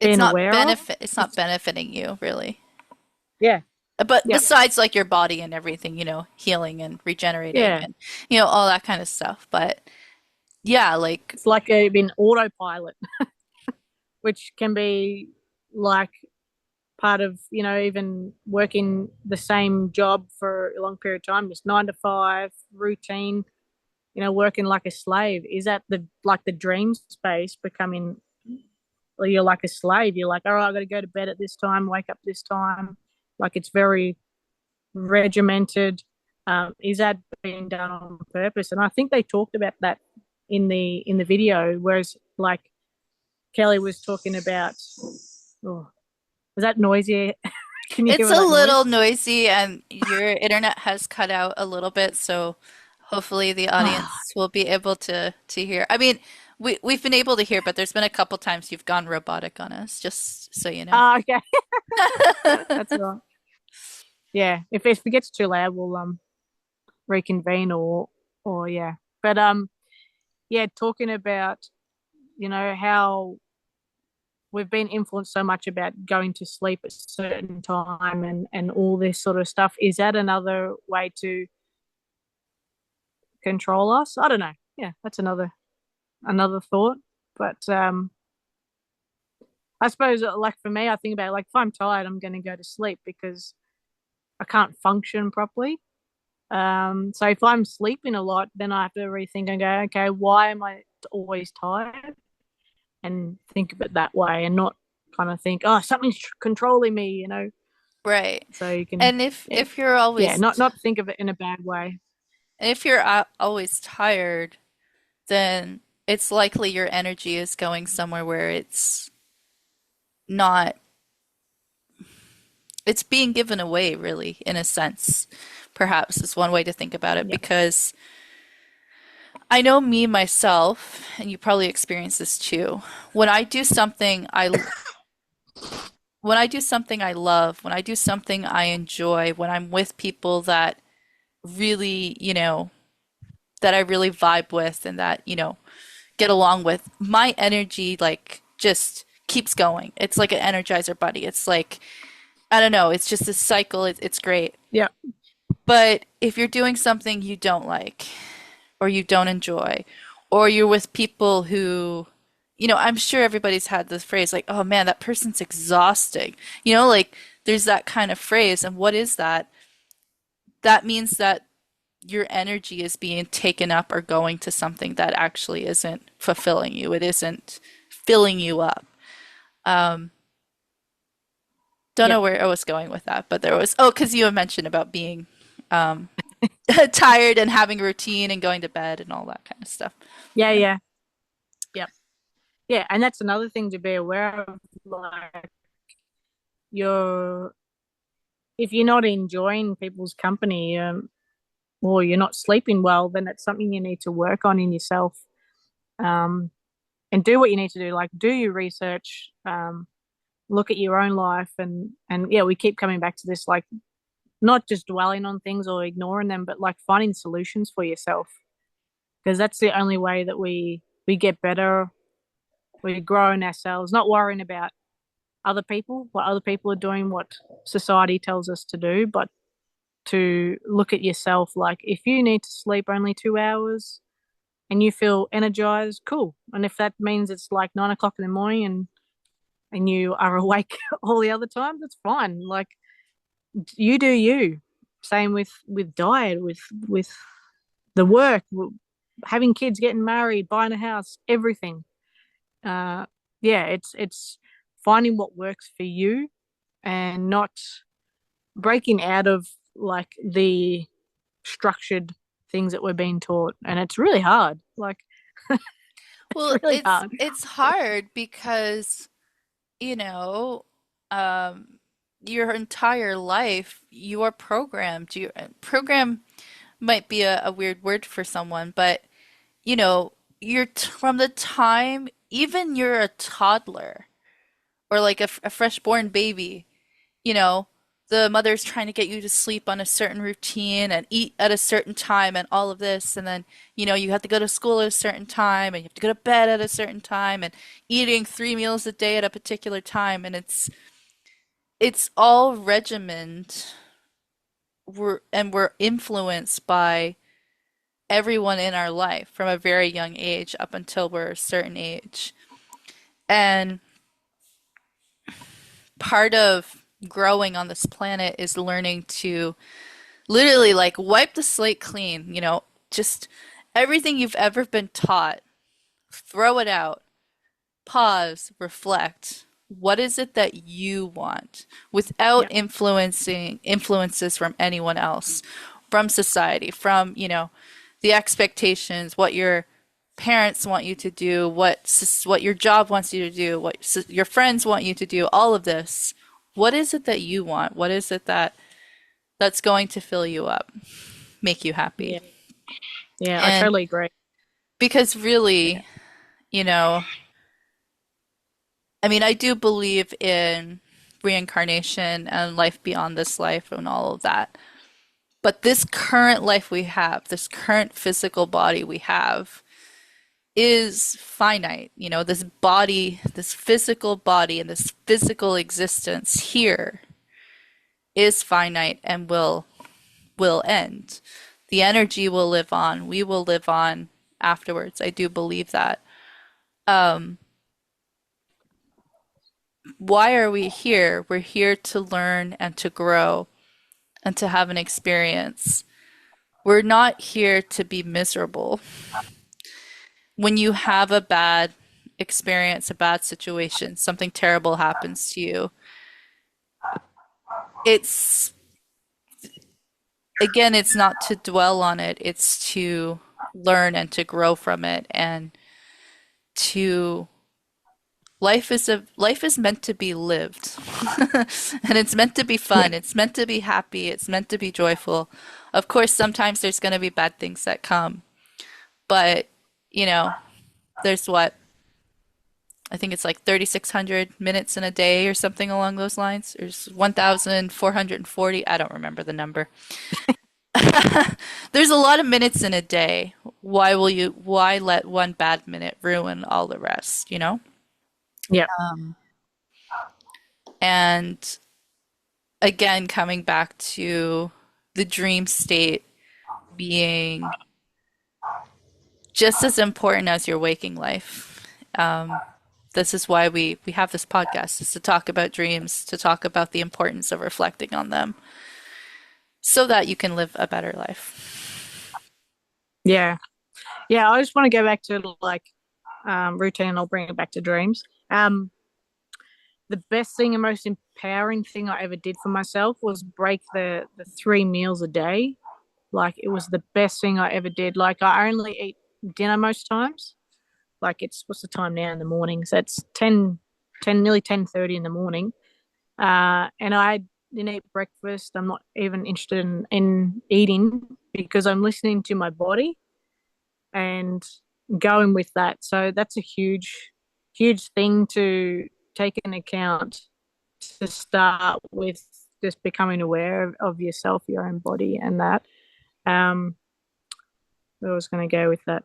being aware of. it's not benefiting you really. Yeah, But yeah, besides like your body and everything, healing and regenerating yeah. and all that kind of stuff. But yeah, like It's like being autopilot, which can be like part of even working the same job for a long period of time, just 9 to 5 routine, working like a slave. Is that the dream space becoming, well, you're like a slave. You're like, all right, I got to go to bed at this time, wake up this time. Like it's very regimented. Is that being done on purpose? And I think they talked about that in the video. Whereas like Kelly was talking about, oh, was that noisy? Can you it's hear a that little noise? noisy and your internet has cut out a little bit, so hopefully the audience will be able to hear. I mean, we've been able to hear, but there's been a couple times you've gone robotic on us, just so you know. Okay, that's right. Yeah, if it gets too loud, we'll reconvene, or yeah. But yeah, talking about how we've been influenced so much about going to sleep at a certain time and all this sort of stuff. Is that another way to control us? I don't know. Yeah, that's another thought. But I suppose like for me, I think about it, like if I'm tired, I'm going to go to sleep because I can't function properly. So if I'm sleeping a lot, then I have to rethink and go, okay, why am I always tired? And think of it that way, and not kind of think, oh, something's controlling me, you know. Right. So you can, And if yeah, if you're yeah, always not think of it in a bad way. if you're always tired, then it's likely your energy is going somewhere where not it's being given away, really, in a sense. Perhaps is one way to think about it, Yeah, because I know me myself, and you probably experience this too. When I do something when I do something I love, when I do something I enjoy, when I'm with people that really, that I really vibe with and that, get along with, my energy like just keeps going. It's like an energizer bunny. It's like, I don't know, it's just a cycle. It's great. yeah, But if you're doing something you don't like or you don't enjoy, or you're with people who, I'm sure everybody's had this phrase like, oh man, that person's exhausting. Like there's that kind of phrase. And what is that? That means that your energy is being taken up or going to something that actually isn't fulfilling you. It isn't filling you up. Um, don't yeah, know where I was going with that, but there was, oh, because you had mentioned about being um, tired and having a routine and going to bed and all that kind of stuff. yeah, Yeah. yeah, yeah, yeah. And that's another thing to be aware of. Like, you're if you're not enjoying people's company, or you're not sleeping well, then it's something you need to work on in yourself. Um, and do what you need to do. Like, do your research. Look at your own life, and yeah, we keep coming back to this. Like, not just dwelling on things or ignoring them, but like finding solutions for yourself, because that's the only way that we get better. We grow in ourselves, not worrying about other people, what other people are doing, what society tells us to do, but to look at yourself. Like, if you need to sleep only 2 hours and you feel energized, cool. And if that means it's like 9 o'clock in the morning and you are awake all the other time, that's fine. Like, you do you. Same with diet, with the work, having kids, getting married, buying a house, everything. Uh, yeah, it's finding what works for you and not breaking out of like the structured things that we're being taught. And it's really hard. Like, it's Well, really it's hard. it's hard because, you know, um, your entire life you are programmed. You program might be a weird word for someone, but you know, from the time even you're a toddler or like a fresh born baby, you know, the mother's trying to get you to sleep on a certain routine and eat at a certain time and all of this. And then, you have to go to school at a certain time and you have to go to bed at a certain time and eating 3 meals a day at a particular time. And it's all regimented. We're influenced by everyone in our life from a very young age up until we're a certain age. And part of growing on this planet is learning to literally like wipe the slate clean, just everything you've ever been taught, throw it out, pause, reflect. What is it that you want without Yeah. influencing influences from anyone else, from society, from, the expectations, what your parents want you to do, what your job wants you to do, what your friends want you to do, all of this. What is it that you want? What is it that's going to fill you up, make you happy? Yeah. Yeah. I And totally agree. because Yeah. really, you know, I mean, I do believe in reincarnation and life beyond this life and all of that. But this current life we have, this current physical body we have, is finite. This body, this physical body, and this physical existence here is finite and will end. The energy will live on. We will live on afterwards. I do believe that. Um, why are we here? We're here to learn and to grow. and to have an experience. We're not here to be miserable. When you have a bad experience, a bad situation, something terrible happens to you, it's again, it's not to dwell on it, it's to learn and to grow from it and to life is meant to be lived. And it's meant to be Yeah. fun, it's meant to be happy, it's meant to be joyful. Of course, sometimes there's going to be bad things that come, but you know, there's what I think it's like 3,600 minutes in a day or something along those lines. There's 1,440. I don't remember the number. There's a lot of minutes in a day. Why let one bad minute ruin all the rest, you know? Yeah. And again, coming back to the dream state being just as important as your waking life. This is why we have this podcast, is to talk about dreams, to talk about the importance of reflecting on them so that you can live a better life. Yeah. Yeah. I just want to go back to like routine, and I'll bring it back to dreams. Um, the best thing and most empowering thing I ever did for myself was break the 3 meals a day. Like it was the best thing I ever did. Like I only eat dinner most times. Like it's what's the time now in the morning? So it's 10, nearly 10:30 in the morning. And I didn't eat breakfast. I'm not even interested in eating because I'm listening to my body and going with that. So that's a huge, huge thing to take into account to start with, just becoming aware of yourself, your own body, and that. Um, I was going to go with that.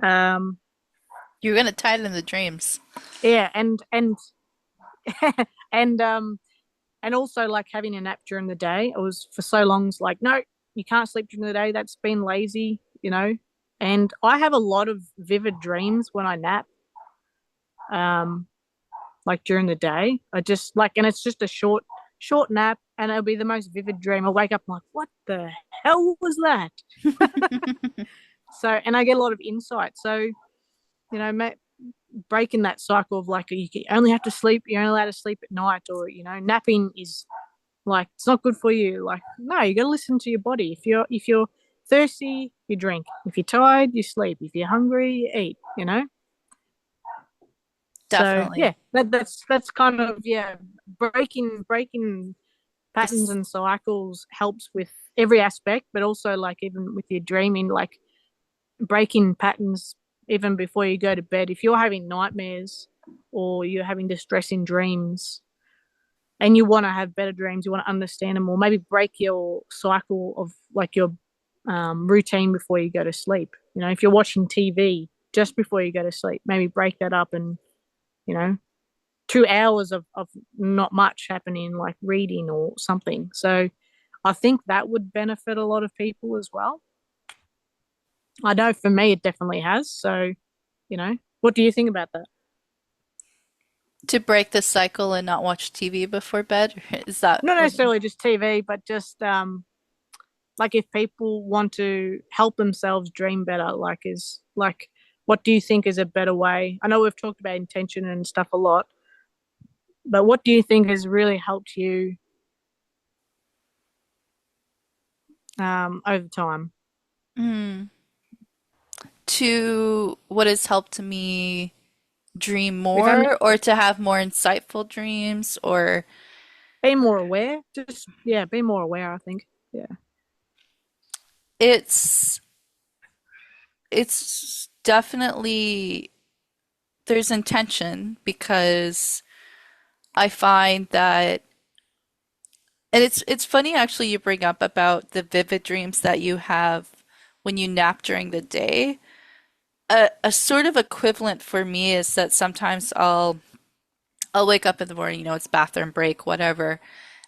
um, You're gonna tie it in the dreams. yeah, and and and also like having a nap during the day. I was for so long it's like, no, you can't sleep during the day. That's been lazy, you know. And I have a lot of vivid dreams when I nap. Um, like during the day, I just like, and it's just a short nap, and it'll be the most vivid dream. I wake up I'm like, what the hell was that? So, and I get a lot of insight. So, breaking that cycle of like you only have to sleep, you're only allowed to sleep at night, or napping is like it's not good for you. Like no, you got to listen to your body. If you're thirsty, you drink. If you're tired, you sleep. If you're hungry, you eat. So Definitely. yeah, that's kind of, yeah, breaking patterns This and cycles helps with every aspect, but also like even with your dreaming, like breaking patterns even before you go to bed. If you're having nightmares or you're having distressing dreams and you want to have better dreams, you want to understand them, or maybe break your cycle of like your routine before you go to sleep. If you're watching TV just before you go to sleep, maybe break that up and, you know, 2 hours of not much happening, like reading or something. So I think that would benefit a lot of people as well. I know for me, it definitely has. So, what do you think about that? to break the cycle and not watch TV before bed? Is that Not what? necessarily just TV, but just like if people want to help themselves dream better, what do you think is a better way? I know we've talked about intention and stuff a lot, but what do you think has really helped you over time? Mm. To what has helped me dream Become more or to have more insightful dreams or Be more aware. Just yeah, be more aware. I think. Yeah. it's it's definitely there's intention because I find that and it's funny actually you bring up about the vivid dreams that you have when you nap during the day. A sort of equivalent for me is that sometimes I'll wake up in the morning, it's bathroom break, whatever,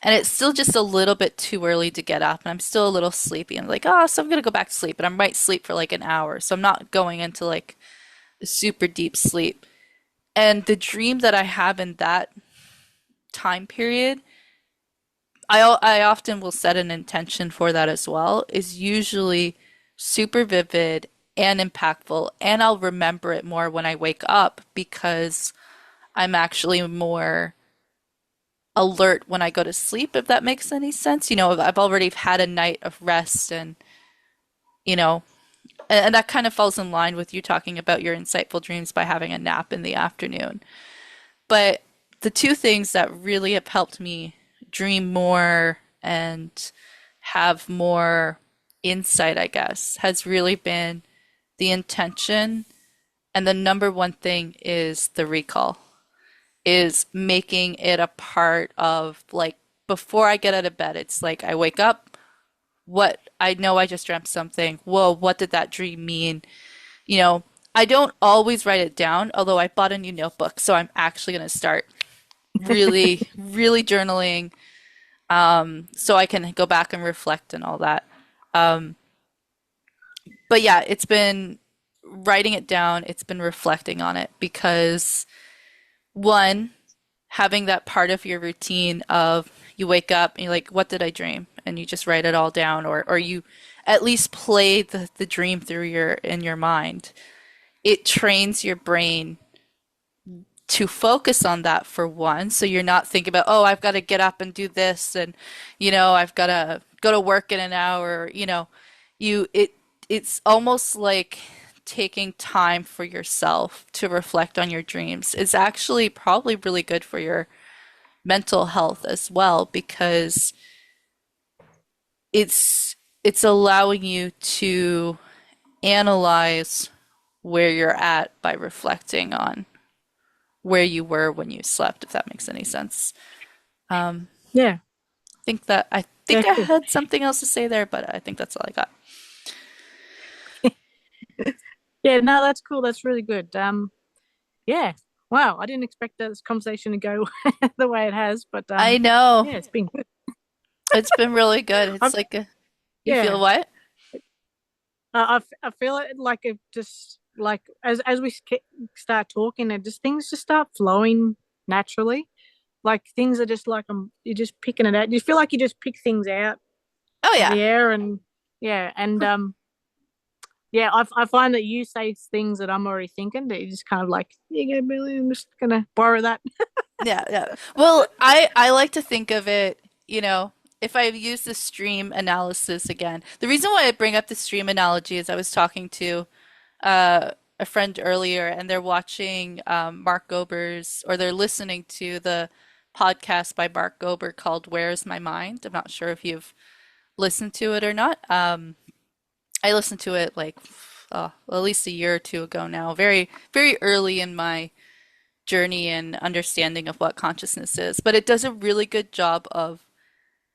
and it's still just a little bit too early to get up, and I'm still a little sleepy. I'm like, oh, so I'm gonna go back to sleep, and I might sleep for like an hour, so I'm not going into like a super deep sleep. And the dream that I have in that time period I often will set an intention for that as well, is usually super vivid and impactful, and I'll remember it more when I wake up because I'm actually more alert when I go to sleep, if that makes any sense. I've already had a night of rest and, you know, and that kind of falls in line with you talking about your insightful dreams by having a nap in the afternoon. But the two things that really have helped me dream more and have more insight, I guess, has really been the intention. And the number one thing is the recall, is making it a part of like before I get out of bed. It's like I wake up, what I know I just dreamt something. Whoa, what did that dream mean? You know, I don't always write it down, although I bought a new notebook, so I'm actually going to start really, really journaling so I can go back and reflect and all that. But yeah, it's been writing it down, it's been reflecting on it because one, having that part of your routine of you wake up and you're like, what did I dream? And you just write it all down, or you at least play the dream through your in your mind. It trains your brain to focus on that for one. So you're not thinking about, oh, I've got to get up and do this and I've got to go to work in an hour, it's almost like taking time for yourself to reflect on your dreams is actually probably really good for your mental health as well because it's allowing you to analyze where you're at by reflecting on where you were when you slept, if that makes any sense. Yeah, I yeah, think I cool. had something else to say there, but I think that's all I got. Yeah, no, that's cool. That's really good. Yeah. Wow, I didn't expect this conversation to go the way it has, but I know. yeah, it's been good. It's been really good. It's I've, like you feel yeah, what? I feel it like it just like as we start talking, it just things just start flowing naturally. Like things are just like you're just picking it out. You feel like you just pick things out Oh of yeah. the air, and yeah, and yeah, I find that you say things that I'm already thinking that you just kind of like, yeah, Billy, I'm just gonna borrow that. Yeah, yeah. Well, I like to think of it, if I use the stream analysis again. The reason why I bring up the stream analogy is I was talking to a friend earlier, and they're watching Mark Gober's, or they're listening to the podcast by Mark Gober called "Where's My Mind?" I'm not sure if you've listened to it or not. I listened to it like at least a year or two ago now, very, very early in my journey and understanding of what consciousness is. But it does a really good job of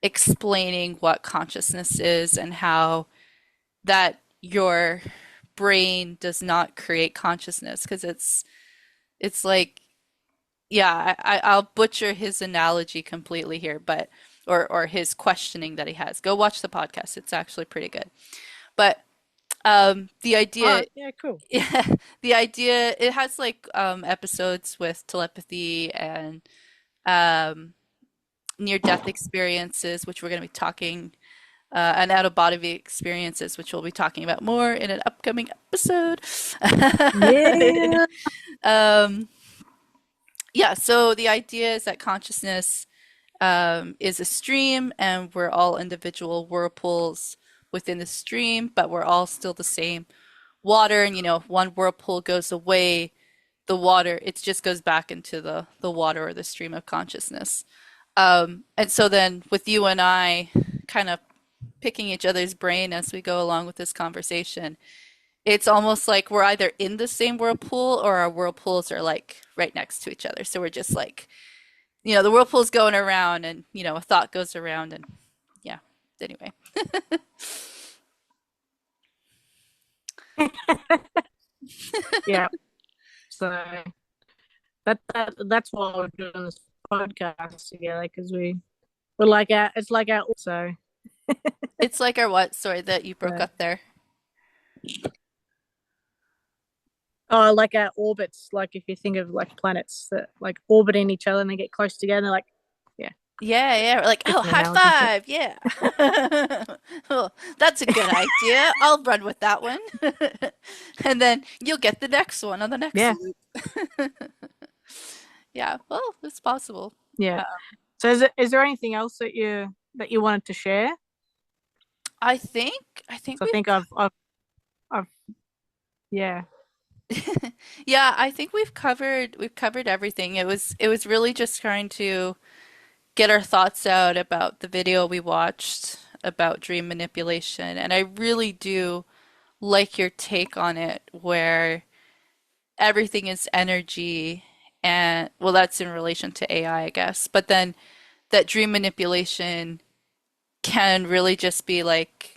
explaining what consciousness is and how that your brain does not create consciousness because it's like yeah I'll butcher his analogy completely here but or his questioning that he has. Go watch the podcast, it's actually pretty good. But the Oh, idea yeah, cool. yeah, the idea it has like episodes with telepathy and um near-death experiences, which we're going to be talking, and out-of-body experiences, which we'll be talking about more in an upcoming episode. Yeah. um, yeah, so the idea is that consciousness is a stream, and we're all individual whirlpools within the stream, but we're all still the same water. And if one whirlpool goes away, the water it just goes back into the water or the stream of consciousness. And so then with you and I kind of picking each other's brain as we go along with this conversation, it's almost like we're either in the same whirlpool or our whirlpools are like right next to each other. So we're just like, the whirlpool's going around and, a thought goes around and yeah. Anyway, Yeah. So that's why we're doing this podcast together because we're like our it's like our so it's like our what? Sorry that you broke uh, up there. oh like our orbits. Like if you think of like planets that like orbiting each other and they get close together, like yeah. Yeah, yeah. We're like, oh, It's an high analogy. Yeah. five. Yeah. Well, that's a good idea. I'll run with that one. And then you'll get the next one on the next Yeah. loop. Yeah, well, it's possible. Yeah. Uh, So is there anything else that you wanted to share? I think So I we've think I've yeah. yeah, I think we've covered everything. It was really just trying to get our thoughts out about the video we watched about dream manipulation, and I really do like your take on it, where everything is energy, and well, that's in relation to AI, I guess. But then that dream manipulation can really just be like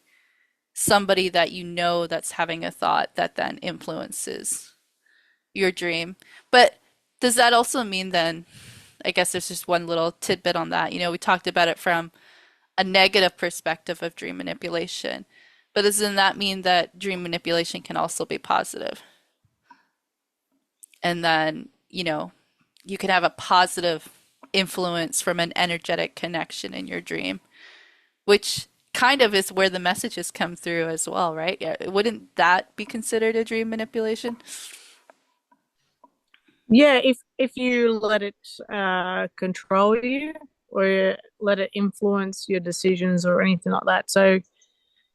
somebody that you know that's having a thought that then influences your dream. But does that also mean then, I guess there's just one little tidbit on that. We talked about it from a negative perspective of dream manipulation. But doesn't that mean that dream manipulation can also be positive? And then, you can have a positive influence from an energetic connection in your dream, which kind of is where the messages come through as well, right? Yeah, wouldn't that be considered a dream manipulation? Yeah, if you let it control you or let it influence your decisions or anything like that. So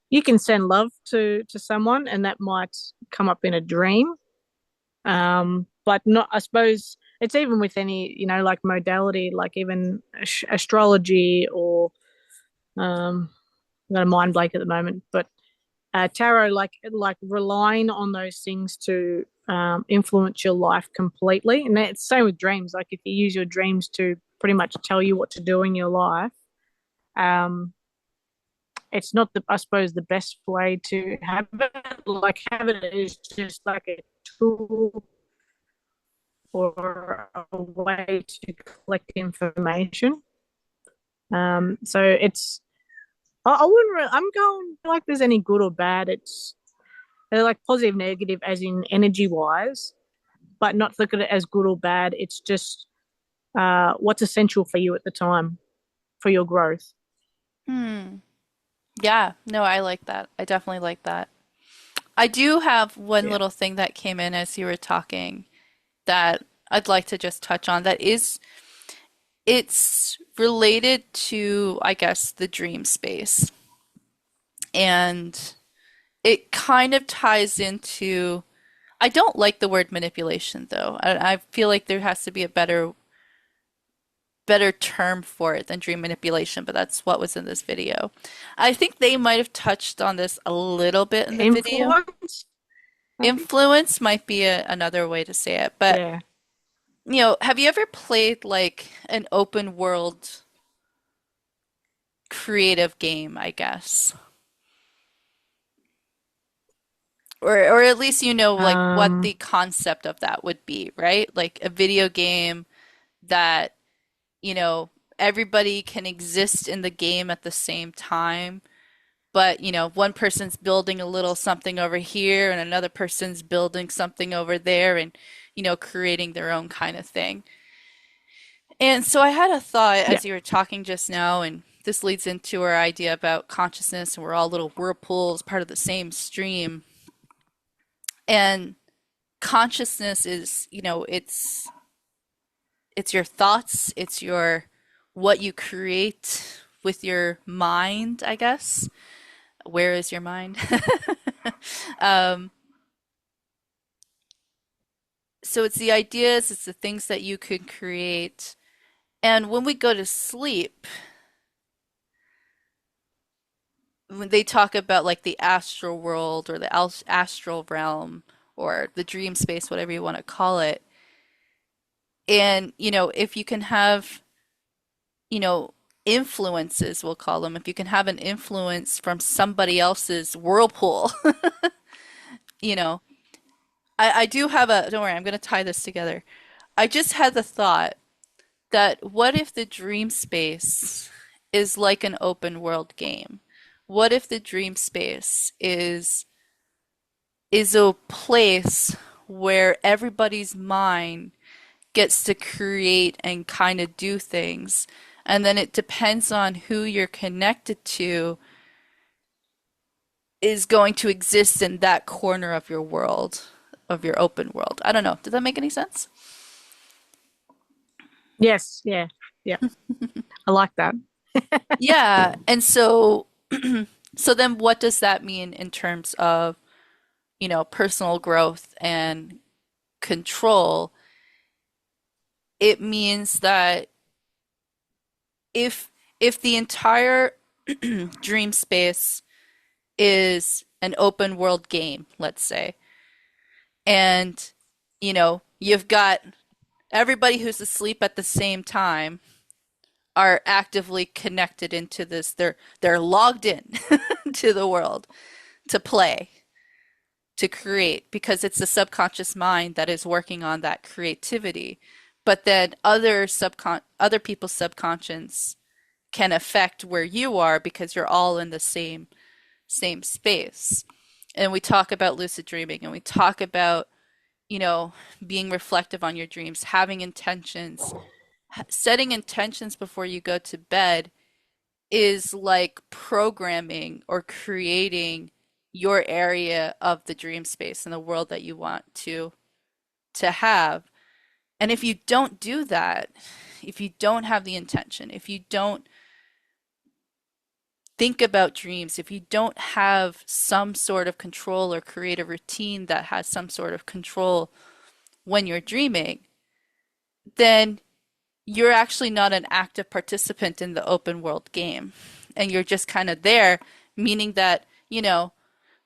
you can send love to someone and that might come up in a dream. But not, I suppose it's even with any, like modality, like even astrology or I've got a mind blank at the moment, but tarot, like relying on those things to influence your life completely. And it's same with dreams. Like if you use your dreams to pretty much tell you what to do in your life, um, it's not the, I suppose, the best way to have it. Like have it is just like a tool or a way to collect information. So it's I wouldn't. I'm going like there's any good or bad. They're like positive, negative, as in energy wise, but not look at it as good or bad. It's just what's essential for you at the time for your growth. Hmm. Yeah, no, I like that. I definitely like that. I do have one Yeah. little thing that came in as you were talking that I'd like to just touch on that is it's related to, I guess, the dream space. And it kind of ties into, I don't like the word manipulation though. I feel like there has to be a better term for it than dream manipulation, but that's what was in this video. I think they might have touched on this a little bit in the video. Influence, maybe. Influence might be another way to say it, but Yeah. have you ever played like an open world creative game, I guess? Or at least you know like what Um. the concept of that would be, right? Like a video game that, you know, everybody can exist in the game at the same time, but one person's building a little something over here and another person's building something over there and creating their own kind of thing. And so I had a thought Yeah. as you were talking just now, and this leads into our idea about consciousness, and we're all little whirlpools, part of the same stream. And consciousness is, it's your thoughts, it's your what you create with your mind, I guess. Where is your mind? Um, so it's the ideas, it's the things that you could create. And when we go to sleep, when they talk about like the astral world or the astral realm or the dream space, whatever you want to call it, and if you can have, you know, influences, we'll call them, if you can have an influence from somebody else's whirlpool, you know, I do have a, don't worry, I'm going to tie this together. I just had the thought that what if the dream space is like an open world game? What if the dream space is a place where everybody's mind gets to create and kind of do things. And then it depends on who you're connected to is going to exist in that corner of your world, of your open world. I don't know. Does that make any sense? Yes, yeah, yeah. I like that. Yeah. And so, so then what does that mean in terms of, personal growth and control? It means that if if the entire dream space is an open world game, let's say, and you've got everybody who's asleep at the same time are actively connected into this. They're logged in to the world to play, to create, because it's the subconscious mind that is working on that creativity. But then other people's subconscious can affect where you are because you're all in the same space. And we talk about lucid dreaming and we talk about, you know, being reflective on your dreams, having intentions, setting intentions before you go to bed is like programming or creating your area of the dream space and the world that you want to have. And if you don't do that, if you don't have the intention, if you don't think about dreams, if you don't have some sort of control or create a routine that has some sort of control when you're dreaming, then you're actually not an active participant in the open world game. And you're just kind of there, meaning that,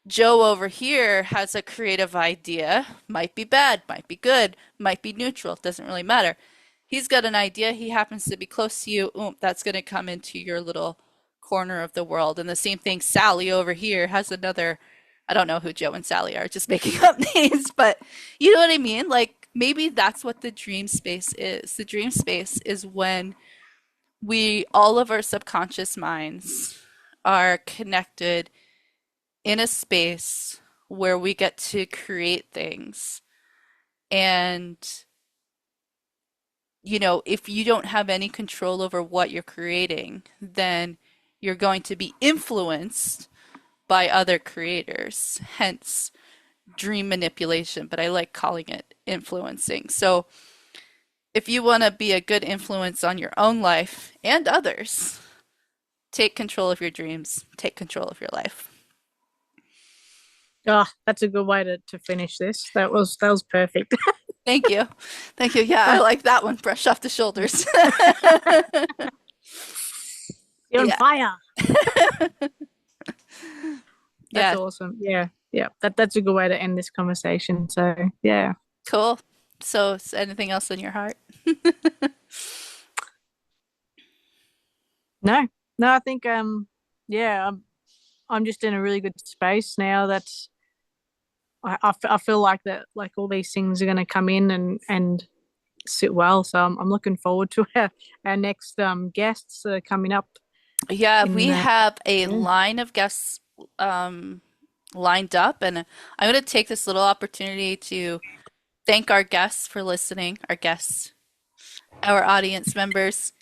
Joe over here has a creative idea, might be bad, might be good, might be neutral, doesn't really matter. He's got an idea, he happens to be close to you, that's going to come into your little corner of the world. And the same thing, Sally over here has another, I don't know who Joe and Sally are, just making up names, but you know what I mean? Like maybe that's what the dream space is. The dream space is when all of our subconscious minds are connected in a space where we get to create things. And, if you don't have any control over what you're creating, then you're going to be influenced by other creators, hence dream manipulation, but I like calling it influencing. So if you want to be a good influence on your own life and others, take control of your dreams, take control of your life. Oh, that's a good way to finish this. That was perfect. Thank you. Thank you. Yeah, I like that one. Brush off the shoulders. You're on Yeah. fire. That's Yeah. awesome. Yeah. Yeah. That's a good way to end this conversation. So yeah. Cool. So, is anything else in your heart? No. No, I think yeah, I'm just in a really good space now. I feel like that like all these things are going to come in and sit well. So I'm looking forward to our next guests coming up Yeah, in we have a yeah. line of guests um, lined up, and I'm going to take this little opportunity to thank our guests for listening, our audience members.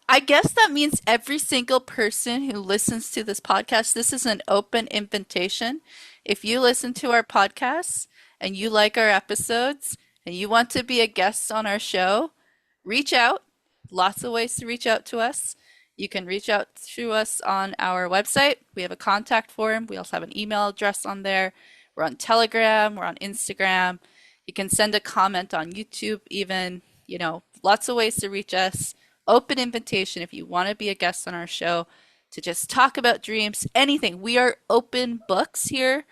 I guess that means every single person who listens to this podcast, this is an open invitation. If you listen to our podcasts and you like our episodes and you want to be a guest on our show, reach out. Lots of ways to reach out to us. You can reach out to us on our website. We have a contact form. We also have an email address on there. We're on Telegram. We're on Instagram. You can send a comment on YouTube, even, lots of ways to reach us. Open invitation if you want to be a guest on our show to just talk about dreams, anything. We are open books here.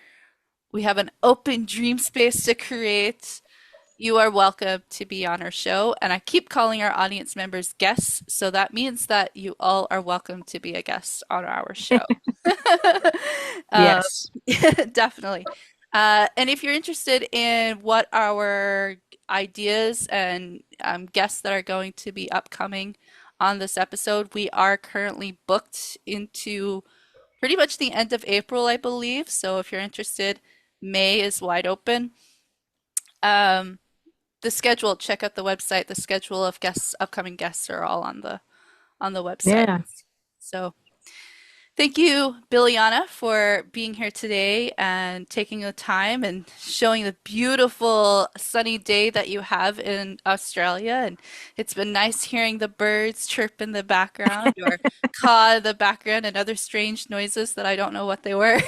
We have an open dream space to create. You are welcome to be on our show. And I keep calling our audience members guests, so that means that you all are welcome to be a guest on our show. uh, Yes. definitely. And if you're interested in what our ideas and guests that are going to be upcoming on this episode, we are currently booked into pretty much the end of April, I believe. So if you're interested, May is wide open. Um, the schedule, check out the website. The schedule of upcoming guests are all on on the website. Yeah. So thank you, Biljana, for being here today and taking the time and showing the beautiful sunny day that you have in Australia. And it's been nice hearing the birds chirp in the background or caw in the background and other strange noises that I don't know what they were.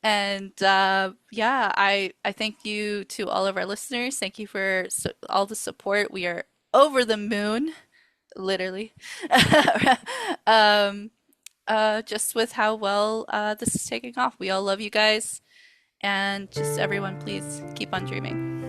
And yeah, I thank you to all of our listeners. Thank you for all the support. We are over the moon, literally. um, just with how well this is taking off. We all love you guys, and just everyone, please keep on dreaming.